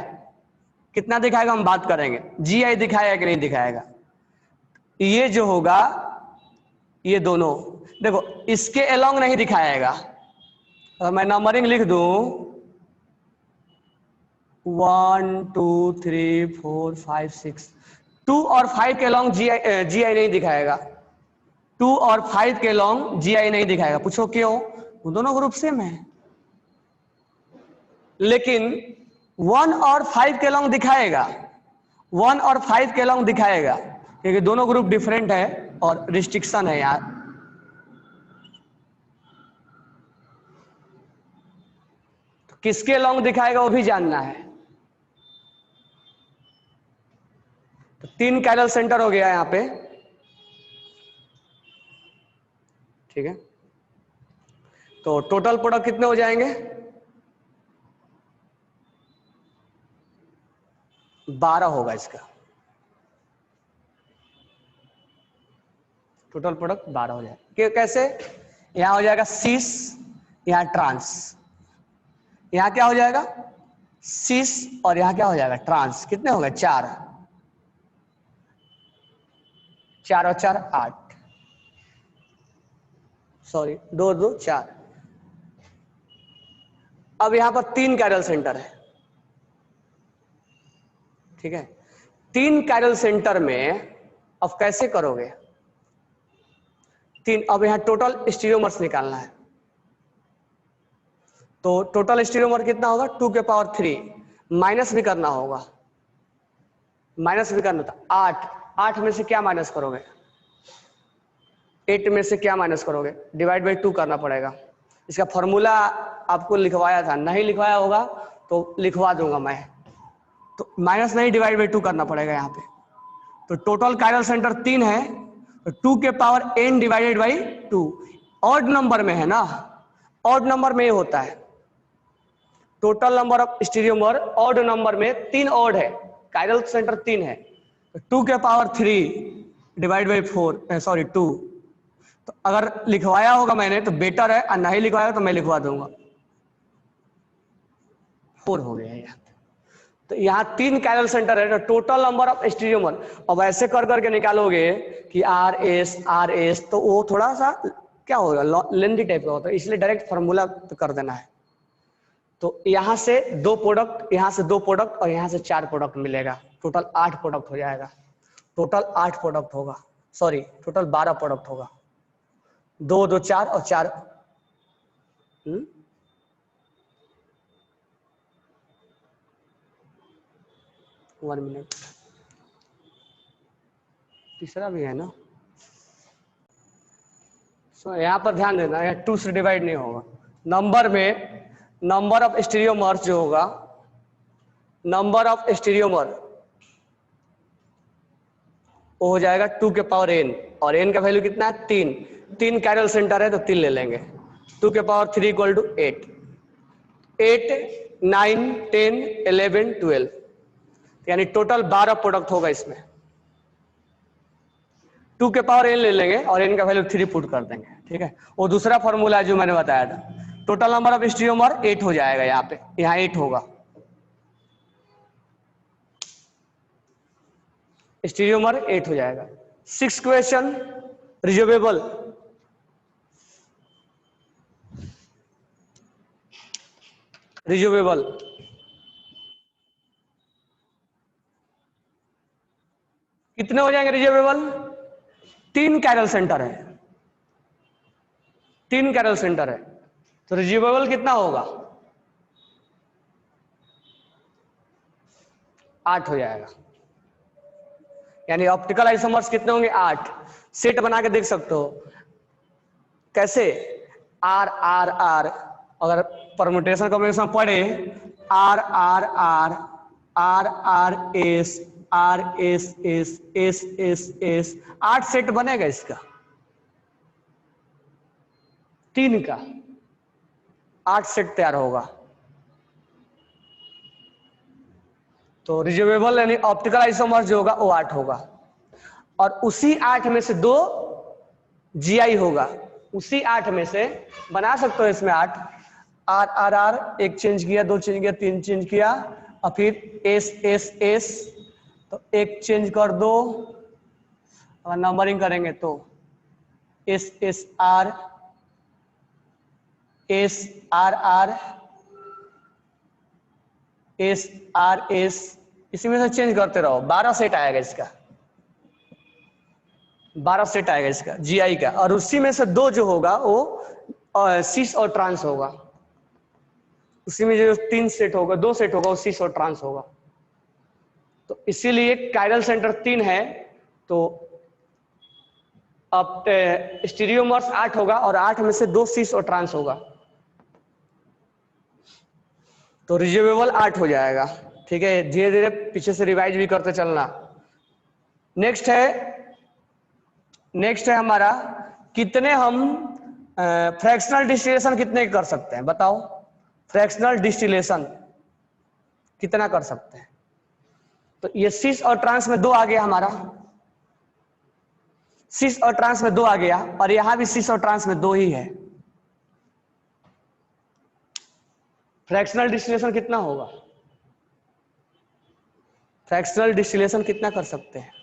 A: कितना दिखाएगा हम बात करेंगे, जी आई दिखाएगा कि नहीं दिखाएगा। ये जो होगा, ये दोनों देखो, इसके अलोंग नहीं दिखाएगा, अगर मैं नंबरिंग लिख दूं 1 2 3 4 5 6, 2 और 5 के अलोंग जी आई नहीं दिखाएगा, 2 और 5 के अलोंग जी आई नहीं दिखाएगा। पूछो क्यों? वो दोनों ग्रुप सेम है, लेकिन 1 और 5 के अलोंग दिखाएगा, 1 और 5 के अलोंग दिखाएगा, क्योंकि दोनों ग्रुप डिफरेंट है और रिस्ट्रिक्शन है यार। तो किसके अलोंग दिखाएगा वो भी जानना है। तो 3 कायरल सेंटर हो गया यहां पे, ठीक है, तो टोटल प्रोडक्ट कितने हो जाएंगे? 12 होगा इसका, टोटल प्रोडक्ट 12 हो जाएगा। कैसे? यहां हो जाएगा सीस, यहां ट्रांस, यहां क्या हो जाएगा? सीस, और यहां क्या हो जाएगा? ट्रांस। कितने हो गए? 4, 4 और 4 8, सॉरी 2 2 4। अब यहां पर 3 कायरल सेंटर है, ठीक है, 3 कायरल सेंटर में अब कैसे करोगे? 3, अब यहां टोटल स्टीरियोमर्स निकालना है, तो टोटल स्टीरियोमर कितना होगा? 2 के पावर 3, माइनस भी करना होगा, माइनस भी करना था 8, 8 में से क्या माइनस करोगे? 8 में से क्या माइनस करोगे? डिवाइड बाई 2 करना पड़ेगा। इसका फॉर्मूला आपको लिखवाया था, नहीं लिखवाया होगा तो लिखवा दूंगा मैं, तो माइनस नहीं, डिवाइड बाई 2 करना पड़ेगा यहाँ पे। तो टोटल कायरल सेंटर 3 है, तो 2 के power n divided by 2, odd number में है ना, ऑड नंबर में ये होता है। Total number of stereomer odd number में 3 ऑड है, कायरल सेंटर 3 है, 2 के पावर 3 डिवाइड बाई 4 सॉरी 2। तो अगर लिखवाया होगा मैंने तो बेटर है, और नहीं लिखवाया तो मैं लिखवा दूंगा। 4 हो गया यार। तो यहाँ 3 कायरल सेंटर है, तो टोटल नंबर ऑफ स्टीरियोमर। अब ऐसे कर करके निकालोगे कि आर एस, तो वो थोड़ा सा क्या होगा, लेंथी टाइप का होता है, इसलिए डायरेक्ट फॉर्मूला कर देना है। तो यहां से 2 प्रोडक्ट, यहां से 2 प्रोडक्ट और यहां से 4 प्रोडक्ट मिलेगा, टोटल 8 प्रोडक्ट हो जाएगा। टोटल 8 प्रोडक्ट होगा, सॉरी टोटल 12 प्रोडक्ट होगा। 2 2 4 और 4 1 मिनट, तीसरा भी है ना। यहाँ पर ध्यान देना, यहाँ 2 से डिवाइड नहीं होगा। नंबर में नंबर ऑफ स्टीरियोमर्स जो होगा, नंबर ऑफ स्टीरियोमर वो हो जाएगा 2 के पावर n, और n का वैल्यू कितना है 3। 3 कैरल सेंटर है तो 3 ले लेंगे। 2 के पावर 3 इक्वल टू 8, 8 9 10 11 12, यानी टोटल 12 प्रोडक्ट होगा इसमें। 2 के पावर n ले लेंगे और n का वैल्यू 3 पुट कर देंगे, ठीक है। वो दूसरा फॉर्मूला जो मैंने बताया था, टोटल नंबर ऑफ स्टीरियोमर 8 हो जाएगा, यहाँ पे यहाँ 8 होगा। स्टीरियोमर 8 हो जाएगा। 6 क्वेश्चन, रिजर्वेबल। रिजर्वेबल कितने हो जाएंगे रिजर्वेबल? 3 कैरल सेंटर है, 3 कैरल सेंटर है, तो रिजर्वेबल कितना होगा? 8 हो जाएगा। यानी ऑप्टिकल आइसोमर्स कितने होंगे? 8। सेट बना के देख सकते हो कैसे, आर आर आर, अगर परम्यूटेशन कॉम्बिनेशन पढ़े, R R R R R S R S S S S S, 8 set बनेगा इसका, 3 का 8 सेट तैयार होगा। तो रिजर्वेबल यानी ऑप्टिकल आइसोमर्स जो होगा वो 8 होगा, और उसी 8 में से 2 जीआई होगा। उसी 8 में से बना सकते हो इसमें 8, आर आर आर, 1 चेंज किया, 2 चेंज किया, 3 चेंज किया, और फिर एस एस एस, तो 1 चेंज कर दो, और नंबरिंग करेंगे तो S S R S are R S R S, इसी में से चेंज करते रहो। 12 सेट आएगा इसका, 12 सेट आएगा इसका जीआई का, और उसी में से 2 जो होगा वो सिस और ट्रांस होगा। उसी में जो 3 सेट होगा, 2 सेट होगा वो सिस और ट्रांस होगा। तो इसीलिए कायरल सेंटर 3 है, तो अब स्टीरियोमर्स 8 होगा, और 8 में से 2 सिस और ट्रांस होगा, तो रिजर्वेबल 8 हो जाएगा। ठीक है, धीरे धीरे पीछे से रिवाइज भी करते चलना। नेक्स्ट है हमारा, कितने हम फ्रैक्शनल डिस्टिलेशन कितने कर सकते हैं, बताओ। फ्रैक्शनल डिस्टिलेशन कितना कर सकते हैं? तो ये सिस और ट्रांस में 2 आ गया हमारा, सिस और ट्रांस में 2 आ गया, और यहां भी सिस और ट्रांस में 2 ही है। फ्रैक्शनल डिस्टिलेशन कितना होगा? फ्रैक्शनल डिस्टिलेशन कितना कर सकते हैं?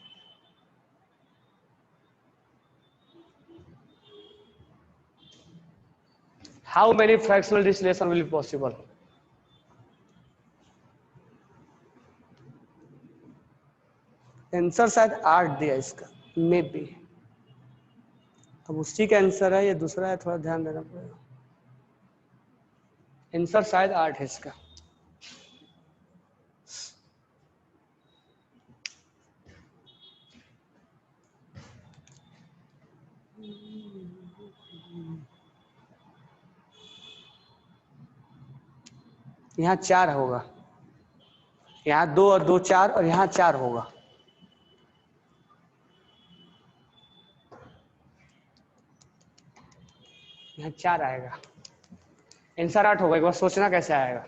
A: How many fractional distillation will be possible? Answer शायद 8 दिया इसका, मे बी। अब उसी का आंसर है, ये दूसरा है, थोड़ा ध्यान देना पड़ेगा। आंसर शायद 8 है इसका। यहाँ 4 होगा, यहाँ 2 और 2 4, और यहाँ 4 होगा। यहाँ 4 आएगा, आंसर 8 होगा। एक बार सोचना कैसे आएगा।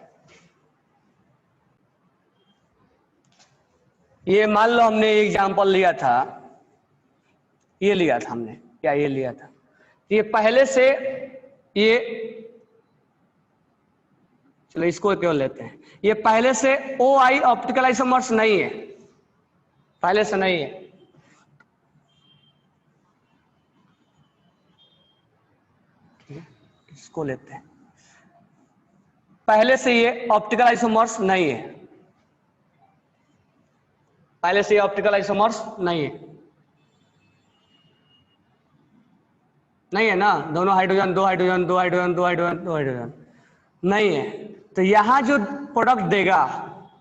A: ये मान लो हमने एग्जाम्पल लिया था, ये लिया था हमने, क्या ये लिया था, ये पहले से ये, चलो इसको क्यों लेते हैं, ये पहले से OI ऑप्टिकल आइसोमर्स नहीं है, पहले से नहीं है। इसको लेते हैं, पहले से ये ऑप्टिकल आइसोमर्स नहीं है, पहले से ये ऑप्टिकल आइसोमर्स नहीं है, नहीं है ना, दोनों hydrogen, 2 hydrogen, 2 hydrogen, 2 hydrogen, 2 hydrogen नहीं है। तो यहां जो प्रोडक्ट देगा,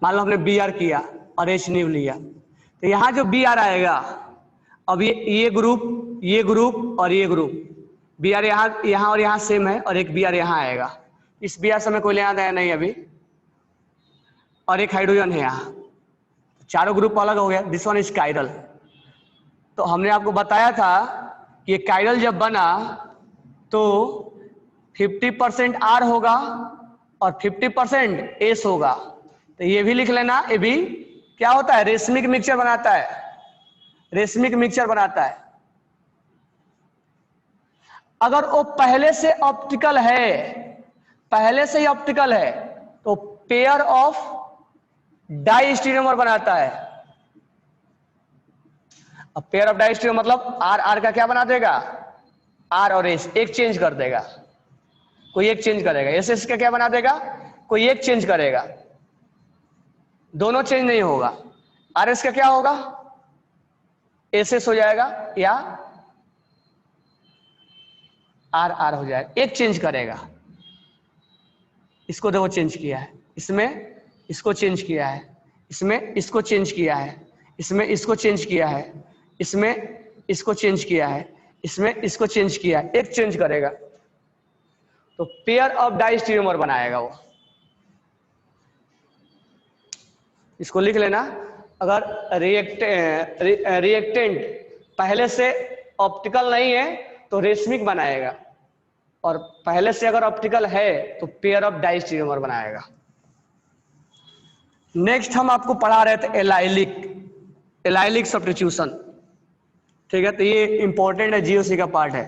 A: मान लो हमने Br किया और H न्यू लिया, तो यहां जो Br आएगा, अब ये ग्रुप, ये ग्रुप और ये ग्रुप, Br यहाँ और यहाँ सेम है, और एक Br यहाँ आएगा, इस Br से हमें कोई लेना देना नहीं अभी, और एक हाइड्रोजन है यहाँ, चारों ग्रुप अलग हो गया। This one is chiral. तो हमने आपको बताया था कि कायरल जब बना तो 50% R होगा और 50% S होगा। तो ये भी लिख लेना, ये भी क्या होता है, रेशमिक मिक्सचर बनाता है, रेशमिक मिक्सचर बनाता है। अगर वो पहले से ऑप्टिकल है, पहले से ही ऑप्टिकल है, तो पेयर ऑफ डाई स्टीरियोमर बनाता है। अब पेयर ऑफ डाई स्टीरियोमर मतलब आर आर का क्या बना देगा, आर और एस एक चेंज कर देगा, कोई एक चेंज करेगा, एस एस का क्या बना देगा, कोई एक चेंज करेगा, दोनों चेंज नहीं होगा। आर एस का क्या होगा, एस एस हो जाएगा या आर आर हो जाएगा, एक चेंज करेगा। इसको देखो चेंज किया है, इसमें इसको चेंज किया है, इसमें इसको चेंज किया है, इसमें इसको चेंज किया है, इसमें इसको चेंज किया है, इसमें इसको चेंज किया है, एक चेंज करेगा तो पेयर ऑफ डाइस्टीरियोमर बनाएगा वो। इसको लिख लेना। अगर रिएक्टेंट पहले से ऑप्टिकल नहीं है तो रेशमिक बनाएगा, और पहले से अगर ऑप्टिकल है तो पेयर ऑफ डाइस्टीरियोमर बनाएगा। नेक्स्ट हम आपको पढ़ा रहे थे एलाइलिक, एलाइलिक सब्स्टिट्यूशन, ठीक है। तो ये इंपॉर्टेंट है, जीओसी का पार्ट है।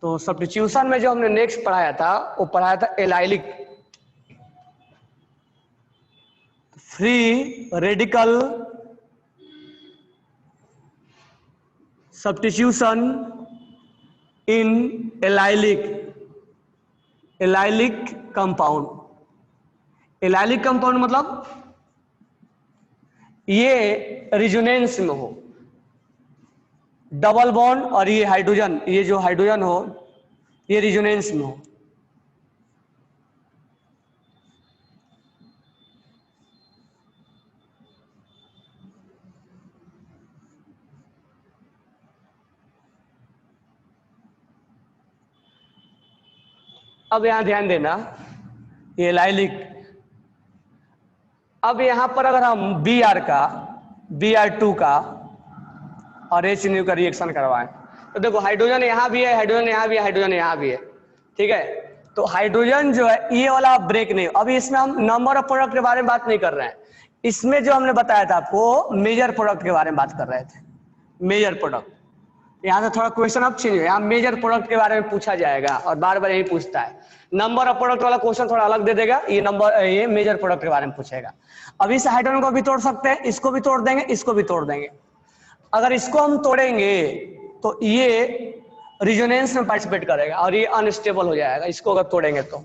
A: तो सब्स्टिट्यूशन में जो हमने नेक्स्ट पढ़ाया था वो पढ़ाया था allylic, free radical substitution in allylic, allylic compound. Allylic compound मतलब ये रिजोनेंस में हो, डबल बॉन्ड, और ये हाइड्रोजन, ये जो हाइड्रोजन हो ये रिजोनेंस में हो। अब यहां ध्यान देना, ये एलाइलिक, अब यहां पर अगर हम Br का, Br2 का और H न्यू का रिएक्शन करवाएं तो देखो हाइड्रोजन यहां भी है, हाइड्रोजन यहां भी है, हाइड्रोजन यहां भी है, ठीक है। तो हाइड्रोजन जो है ये वाला ब्रेक नहीं, अभी इसमें हम नंबर ऑफ प्रोडक्ट के बारे में बात नहीं कर रहे हैं। इसमें जो हमने बताया था आपको मेजर प्रोडक्ट के बारे में बात कर रहे थे, मेजर प्रोडक्ट। यहाँ से थोड़ा क्वेश्चन अब चेंज है, यहाँ मेजर प्रोडक्ट के बारे में पूछा जाएगा और बार बार यही पूछता है। नंबर ऑफ प्रोडक्ट वाला क्वेश्चन थोड़ा अलग दे देगा, ये नंबर, ये मेजर प्रोडक्ट के बारे में पूछेगा। अब इस हाइड्रोजन को भी तोड़ सकते हैं, इसको भी तोड़ देंगे, इसको भी तोड़ देंगे। अगर इसको हम तोड़ेंगे तो ये रिजोनेंस में पार्टिसिपेट करेगा और ये अनस्टेबल हो जाएगा। इसको अगर तोड़ेंगे तो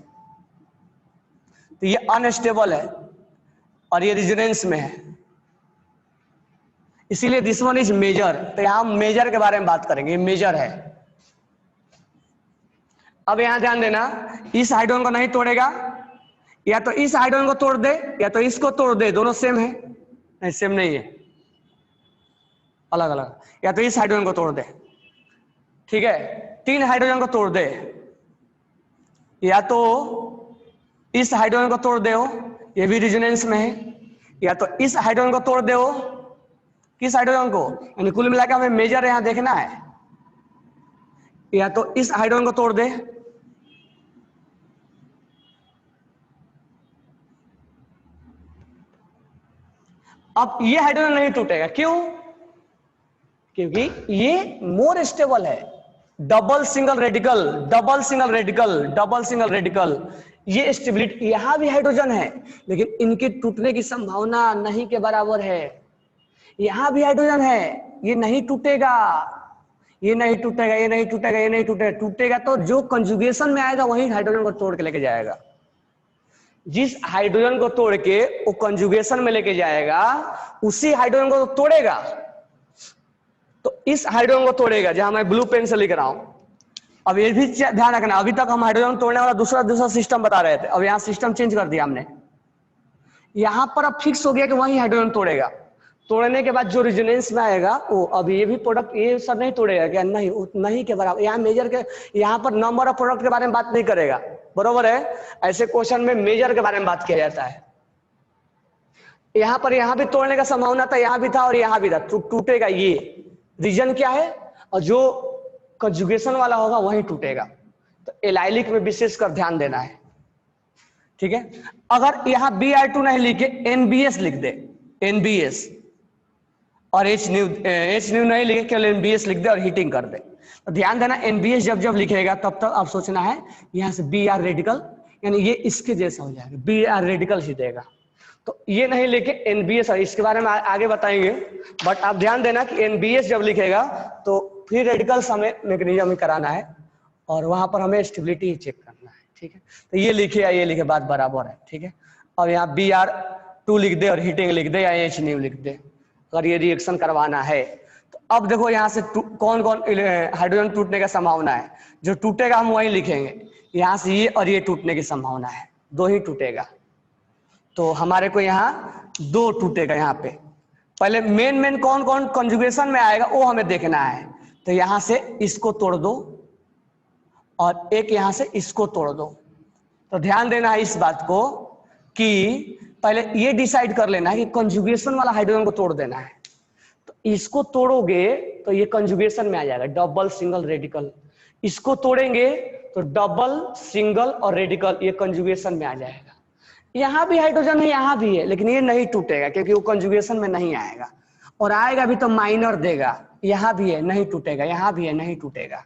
A: ये अनस्टेबल है और ये रिजोनेंस में है, इसीलिए दिस वन इज मेजर। तो यहां हम मेजर के बारे में बात करेंगे, ये मेजर है। अब यहां ध्यान देना, इस हाइड्रोजन को नहीं तोड़ेगा, या तो इस हाइड्रोजन को तोड़ दे या तो इसको तोड़ दे, दोनों सेम है, नहीं सेम नहीं है, अलग अलग। या तो इस हाइड्रोजन को तोड़ दे, ठीक है, 3 हाइड्रोजन को तोड़ दे, या तो इस हाइड्रोजन को तोड़ दे हो, ये भी रिजोनेंस में है, या तो इस हाइड्रोजन को तोड़ दे हो, किस हाइड्रोजन को, यानी कुल मिलाकर हमें मेजर यहां देखना है। या तो इस हाइड्रोजन को तोड़ दे अब ये हाइड्रोजन नहीं टूटेगा, क्यों? क्योंकि ये मोर स्टेबल है। Double single radical, double single radical, double single radical, ये स्टेबिलिटी, यहां भी हाइड्रोजन है लेकिन इनके टूटने की संभावना नहीं के बराबर है। यहां भी हाइड्रोजन है, ये नहीं टूटेगा, ये नहीं टूटेगा, ये नहीं टूटेगा, ये नहीं टूटेगा। टूटेगा तो जो कंजुगेशन में आएगा वही हाइड्रोजन को तोड़ के लेके जाएगा। जिस हाइड्रोजन को तोड़ के वो कंजुगेशन में लेके जाएगा उसी हाइड्रोजन को तो तोड़ेगा। तो इस हाइड्रोजन को तोड़ेगा, जहां मैं ब्लू पेन से लिख रहा हूं। अब ये भी ध्यान रखना, अभी तक हम हाइड्रोजन तोड़ने वाला दूसरा सिस्टम बता रहे थे, अब यहां सिस्टम चेंज कर दिया हमने। यहां पर अब फिक्स हो गया कि वही हाइड्रोजन तोड़ेगा। तोड़ने के बाद जो रेजोनेंस में आएगा वो, अब ये भी प्रोडक्ट ये सब नहीं तोड़ेगा क्या? नहीं, नहीं के बराबर। यहाँ मेजर के, यहाँ पर नंबर ऑफ प्रोडक्ट के बारे में बात नहीं करेगा, बरोबर है। ऐसे क्वेश्चन में मेजर के बारे में बात किया जाता है। यहाँ पर यहाँ भी तोड़ने का संभावना था, यहाँ भी था और यहाँ भी था, टूटेगा। ये रीजन क्या है? और जो कंजुगेशन वाला होगा वही टूटेगा। तो एलाइलिक में विशेषकर ध्यान देना है, ठीक है। अगर यहाँ Br2 नहीं लिखे, NBS लिख दे, NBS, और H न्यू नहीं लिखे, केवल NBS लिख दे और हीटिंग कर दे। तो ध्यान देना, NBS जब जब लिखेगा तब तक आप सोचना है यहाँ से Br रेडिकल, यानी ये इसके जैसा हो जाएगा, Br रेडिकल ही देगा। तो ये नहीं लिखे NBS, और इसके बारे में आगे बताएंगे, बट आप ध्यान देना कि NBS जब लिखेगा तो फ्री रेडिकल्स हमें मैकेनिज्म में कराना है और वहां पर हमें स्टेबिलिटी ही चेक करना है, ठीक है। तो ये लिखे या ये लिखे, बात बराबर है, ठीक है। अब यहाँ Br2 लिख दे और हीटिंग लिख दे या H न्यू लिख दे, अगर ये रिएक्शन करवाना है। तो अब देखो यहाँ से कौन कौन हाइड्रोजन टूटने का संभावना है। जो टूटेगा हम वही लिखेंगे, यहाँ से ये और ये टूटने की संभावना है, दो ही टूटेगा। तो हमारे को यहाँ दो टूटेगा। यहाँ पे पहले मेन कौन कौन कंजुगेशन में आएगा वो हमें देखना है। तो यहाँ से इसको तोड़ दो और एक यहाँ से इसको तोड़ दो। तो ध्यान देना है इस बात को कि पहले ये डिसाइड कर लेना है कि कंजुगेशन वाला हाइड्रोजन को तोड़ देना है। तो इसको तोड़ोगे तो ये कंजुगेशन में आ जाएगा, डबल सिंगल रेडिकल। इसको तोड़ेंगे तो डबल सिंगल और रेडिकल, ये कंजुगेशन में आ जाएगा। यहां भी हाइड्रोजन है, यहां भी है, लेकिन ये नहीं टूटेगा क्योंकि वो कंजुगेशन में नहीं आएगा, और आएगा भी तो माइनर देगा। यहां भी है, नहीं टूटेगा, यहां भी है, नहीं टूटेगा।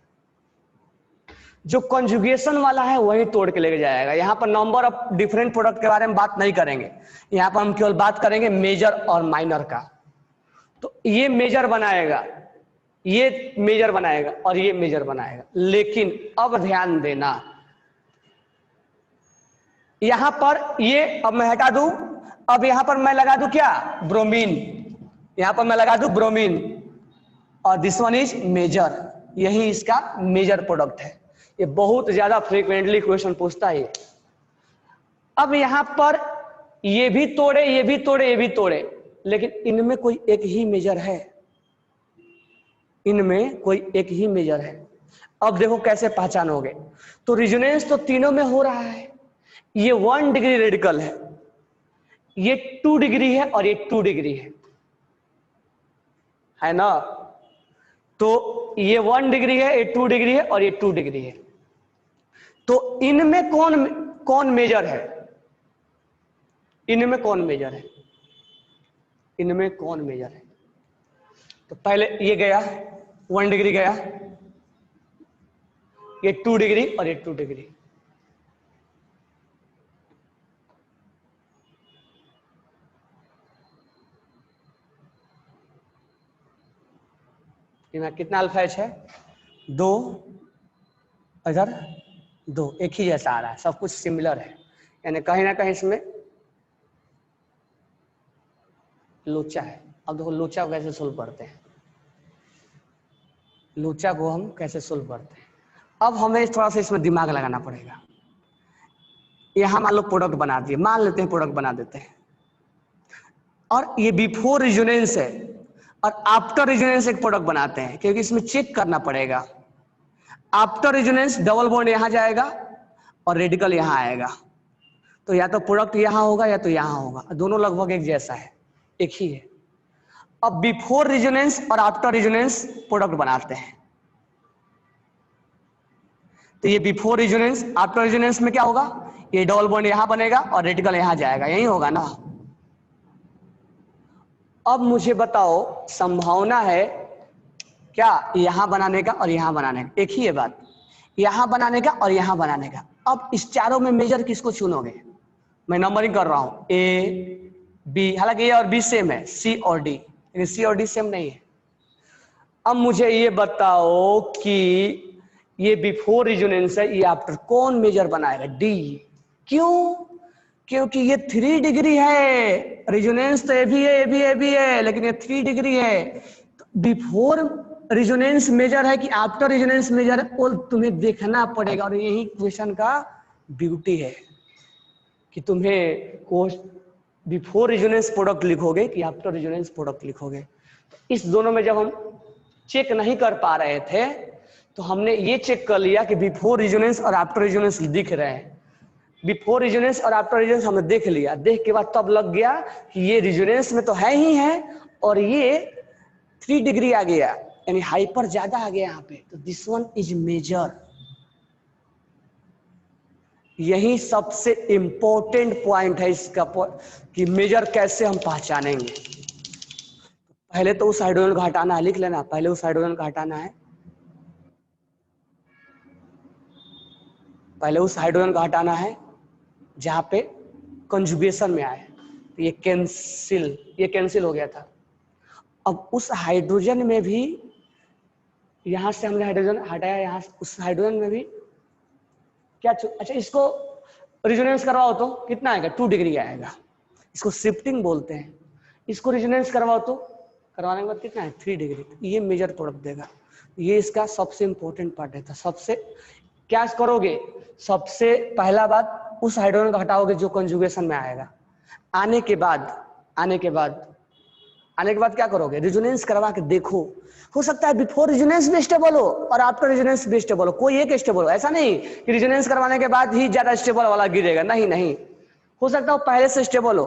A: जो कंजुगेशन वाला है वही तोड़ के लेके जाएगा। यहाँ पर नंबर ऑफ डिफरेंट प्रोडक्ट के बारे में बात नहीं करेंगे, यहाँ पर हम केवल बात करेंगे मेजर और माइनर का। तो ये मेजर बनाएगा, ये मेजर बनाएगा और ये मेजर बनाएगा। लेकिन अब ध्यान देना, यहां पर ये अब मैं हटा दूं, अब यहां पर मैं लगा दूं क्या? ब्रोमीन। यहां पर मैं लगा दूं ब्रोमीन, और दिस वन इज मेजर, यही इसका मेजर प्रोडक्ट है। ये बहुत ज्यादा फ्रीक्वेंटली क्वेश्चन पूछता है। अब यहां पर ये भी तोड़े, ये भी तोड़े, ये भी तोड़े, लेकिन इनमें कोई एक ही मेजर है, इनमें कोई एक ही मेजर है। अब देखो कैसे पहचानोगे। तो रेजोनेंस तो तीनों में हो रहा है। ये 1 डिग्री रेडिकल है, ये 2 डिग्री है और ये 2 डिग्री है ना। तो ये 1 डिग्री है, ये 2 डिग्री है और ये 2 डिग्री है। तो इनमें कौन मेजर है? इनमें कौन मेजर है? इनमें कौन मेजर है? तो पहले ये गया 1 डिग्री गया, ये 2 डिग्री और ये 2 डिग्री। इनमें कितना अल्फा एच है? 2, इधर 2, एक ही जैसा आ रहा है, सब कुछ सिमिलर है, यानी कहीं ना कहीं इसमें लोचा है। अब देखो लोचा को कैसे सोल्व करते हैं, लोचा को हम कैसे सोल्व करते हैं। अब हमें थोड़ा सा इसमें दिमाग लगाना पड़ेगा। यहां मान लो प्रोडक्ट बना दिए, मान लेते हैं प्रोडक्ट बना देते हैं, और ये बिफोर रेजोनेंस है और आफ्टर रेजोनेंस एक प्रोडक्ट बनाते हैं, क्योंकि इसमें चेक करना पड़ेगा। आफ्टर रेजोनेंस डबल बॉन्ड यहां जाएगा और रेडिकल यहां आएगा, तो या तो प्रोडक्ट यहां होगा या तो यहां होगा, दोनों लगभग एक जैसा है, एक ही है। अब बिफोर रेजोनेंस और आफ्टर रेजोनेंस प्रोडक्ट बनाते हैं। तो ये बिफोर रेजोनेंस, आफ्टर रेजोनेंस में क्या होगा? ये डबल बॉन्ड यहां बनेगा और रेडिकल यहां जाएगा, यही होगा ना। अब मुझे बताओ संभावना है क्या यहां बनाने का और यहां बनाने का, एक ही है बात, यहां बनाने का और यहां बनाने का। अब इस चारों में मेजर किसको चुनोगे? मैं नंबरिंग कर रहा हूं, ए बी, हालांकि ए और बी सेम है, सी और डी, लेकिन सी और डी सेम नहीं है। अब मुझे ये बताओ कि ये बिफोर रिजोनेंस है, ये आफ्टर, कौन मेजर बनाएगा? डी। क्यों? क्योंकि ये 3 डिग्री है, रिजोनेंस तो ए भी है, ए भी है, ए भी है, लेकिन ये 3 डिग्री है। तो बिफोर रिजोनेंस मेजर है कि आफ्टर रिजोनेंस मेजर है, वो तुम्हें देखना पड़ेगा। और यही क्वेश्चन का ब्यूटी है कि तुम्हें बिफोर रिजोनेंस प्रोडक्ट लिखोगे कि आफ्टर रिजोनेंस प्रोडक्ट लिखोगे। तो इस दोनों में जब हम चेक नहीं कर पा रहे थे तो हमने ये चेक कर लिया कि बिफोर रिजोनेंस और आफ्टर रिजोनेंस दिख रहे हैं। बिफोर रिजोनेंस और आफ्टर रिजोनेंस हमने देख लिया, देख के बाद तब लग गया कि ये रिजोनेंस में तो है ही है और ये 3 डिग्री आ गया, यानी हाइपर ज्यादा आ गया यहाँ पे, तो दिस वन इज मेजर। यही सबसे इंपॉर्टेंट पॉइंट है इसका कि मेजर कैसे हम पहचानेंगे। पहले तो उस हाइड्रोजन को हटाना है, लिख लेना, पहले उस हाइड्रोजन को हटाना है, पहले उस हाइड्रोजन को हटाना है जहां पे कंजुगेशन में आए, तो ये कैंसिल हो गया था। अब उस हाइड्रोजन में भी यहां से हमने हाइड्रोजन हटाया, यहां से उस हाइड्रोजन में भी क्या, अच्छा इसको रिजोनेंस करवाओ तो कितना आएगा? 2 डिग्री आएगा। इसको शिफ्टिंग बोलते हैं। इसको रिजोनेंस करवाओ तो करवाने के बाद कितना है? 3 डिग्री। ये मेजर प्रोडक्ट देगा। ये इसका सबसे इंपॉर्टेंट पार्ट है। सबसे क्या करोगे? सबसे पहला बात उस हाइड्रोजन को हटाओगे जो कंजुगेशन में आएगा। आने के बाद क्या करोगे? रिजोनेंस करवा के देखो। हो सकता है बिफोर रिजोनेंस भी स्टेबल हो और आफ्टर रिजोनेंस भी स्टेबल हो, कोई एक स्टेबल हो। ऐसा नहीं कि रिजोनेंस करवाने के बाद ही ज्यादा स्टेबल वाला गिरेगा, नहीं, हो सकता है पहले से स्टेबल हो,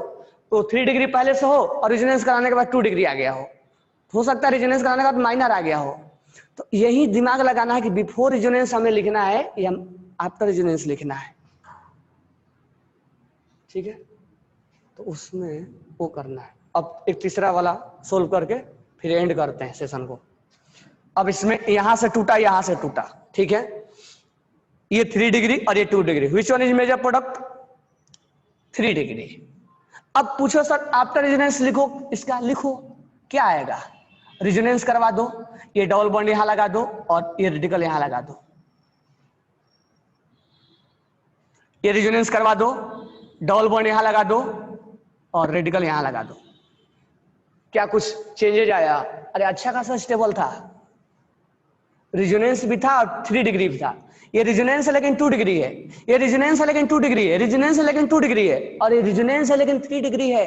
A: तो 3 डिग्री पहले से हो और रिजोनेंस कराने के बाद 2 डिग्री आ गया हो सकता है रिजोनेंस कराने के बाद माइनर आ गया हो। तो यही दिमाग लगाना है कि बिफोर रिजोनेंस हमें लिखना है या आफ्टर रिजोनेंस लिखना है, ठीक है? तो उसमें वो करना है। अब एक तीसरा वाला सोल्व करके फिर एंड करते हैं सेशन को। अब इसमें यहां से टूटा, ठीक है? ये 3 डिग्री और ये 2 degree, which one is major product? 3 degree. अब पूछो सर आफ्टर रिजोनेंस लिखो, इसका लिखो, क्या आएगा? रिजोनेंस करवा दो, ये डबल बॉन्ड यहां लगा दो और ये रेडिकल यहां लगा दो, ये रिजोनेंस करवा दो, डबल बॉन्ड यहां लगा दो और रेडिकल यहां लगा दो। क्या कुछ चेंजेज आया? अरे अच्छा खासा स्टेबल था, रिजोनेंस भी था और 3 डिग्री भी था। ये रिजोनेंस है लेकिन 2 डिग्री है, ये रिजोनेंस है लेकिन 2 डिग्री है, रिजोनेंस है लेकिन 2 डिग्री है, और ये रिजोनेंस है लेकिन 3 डिग्री है।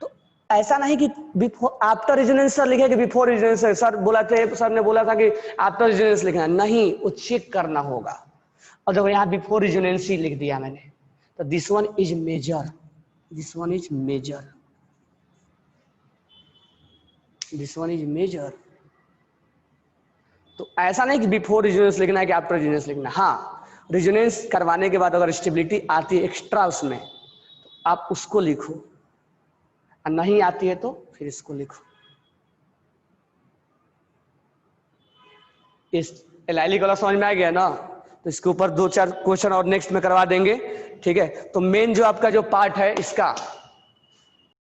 A: तो ऐसा नहीं कि बिफोर आफ्टर रिजोनेंस सर लिखे कि बिफोर रिजोनेंस। सर ने बोला था कि आफ्टर रिजोनेंस लिखना, नहीं, वो चेक करना होगा। और जब यहाँ बिफोर रिजोनेंस ही लिख दिया मैंने, तो this one is major, this one is major, this one is major. तो ऐसा नहीं कि बिफोर रिजोनेंस लिखना है कि आफ्टर रिजोनेंस लिखना। हाँ, रिजोनेंस करवाने के बाद अगर स्टेबिलिटी आती है एक्स्ट्रा उसमें, तो आप उसको लिखो, और नहीं आती है तो फिर इसको लिखो। इस एलाइलिक वाला समझ में आ गया ना? तो इसके ऊपर 2-4 क्वेश्चन और नेक्स्ट में करवा देंगे, ठीक है? तो मेन जो आपका जो पार्ट है इसका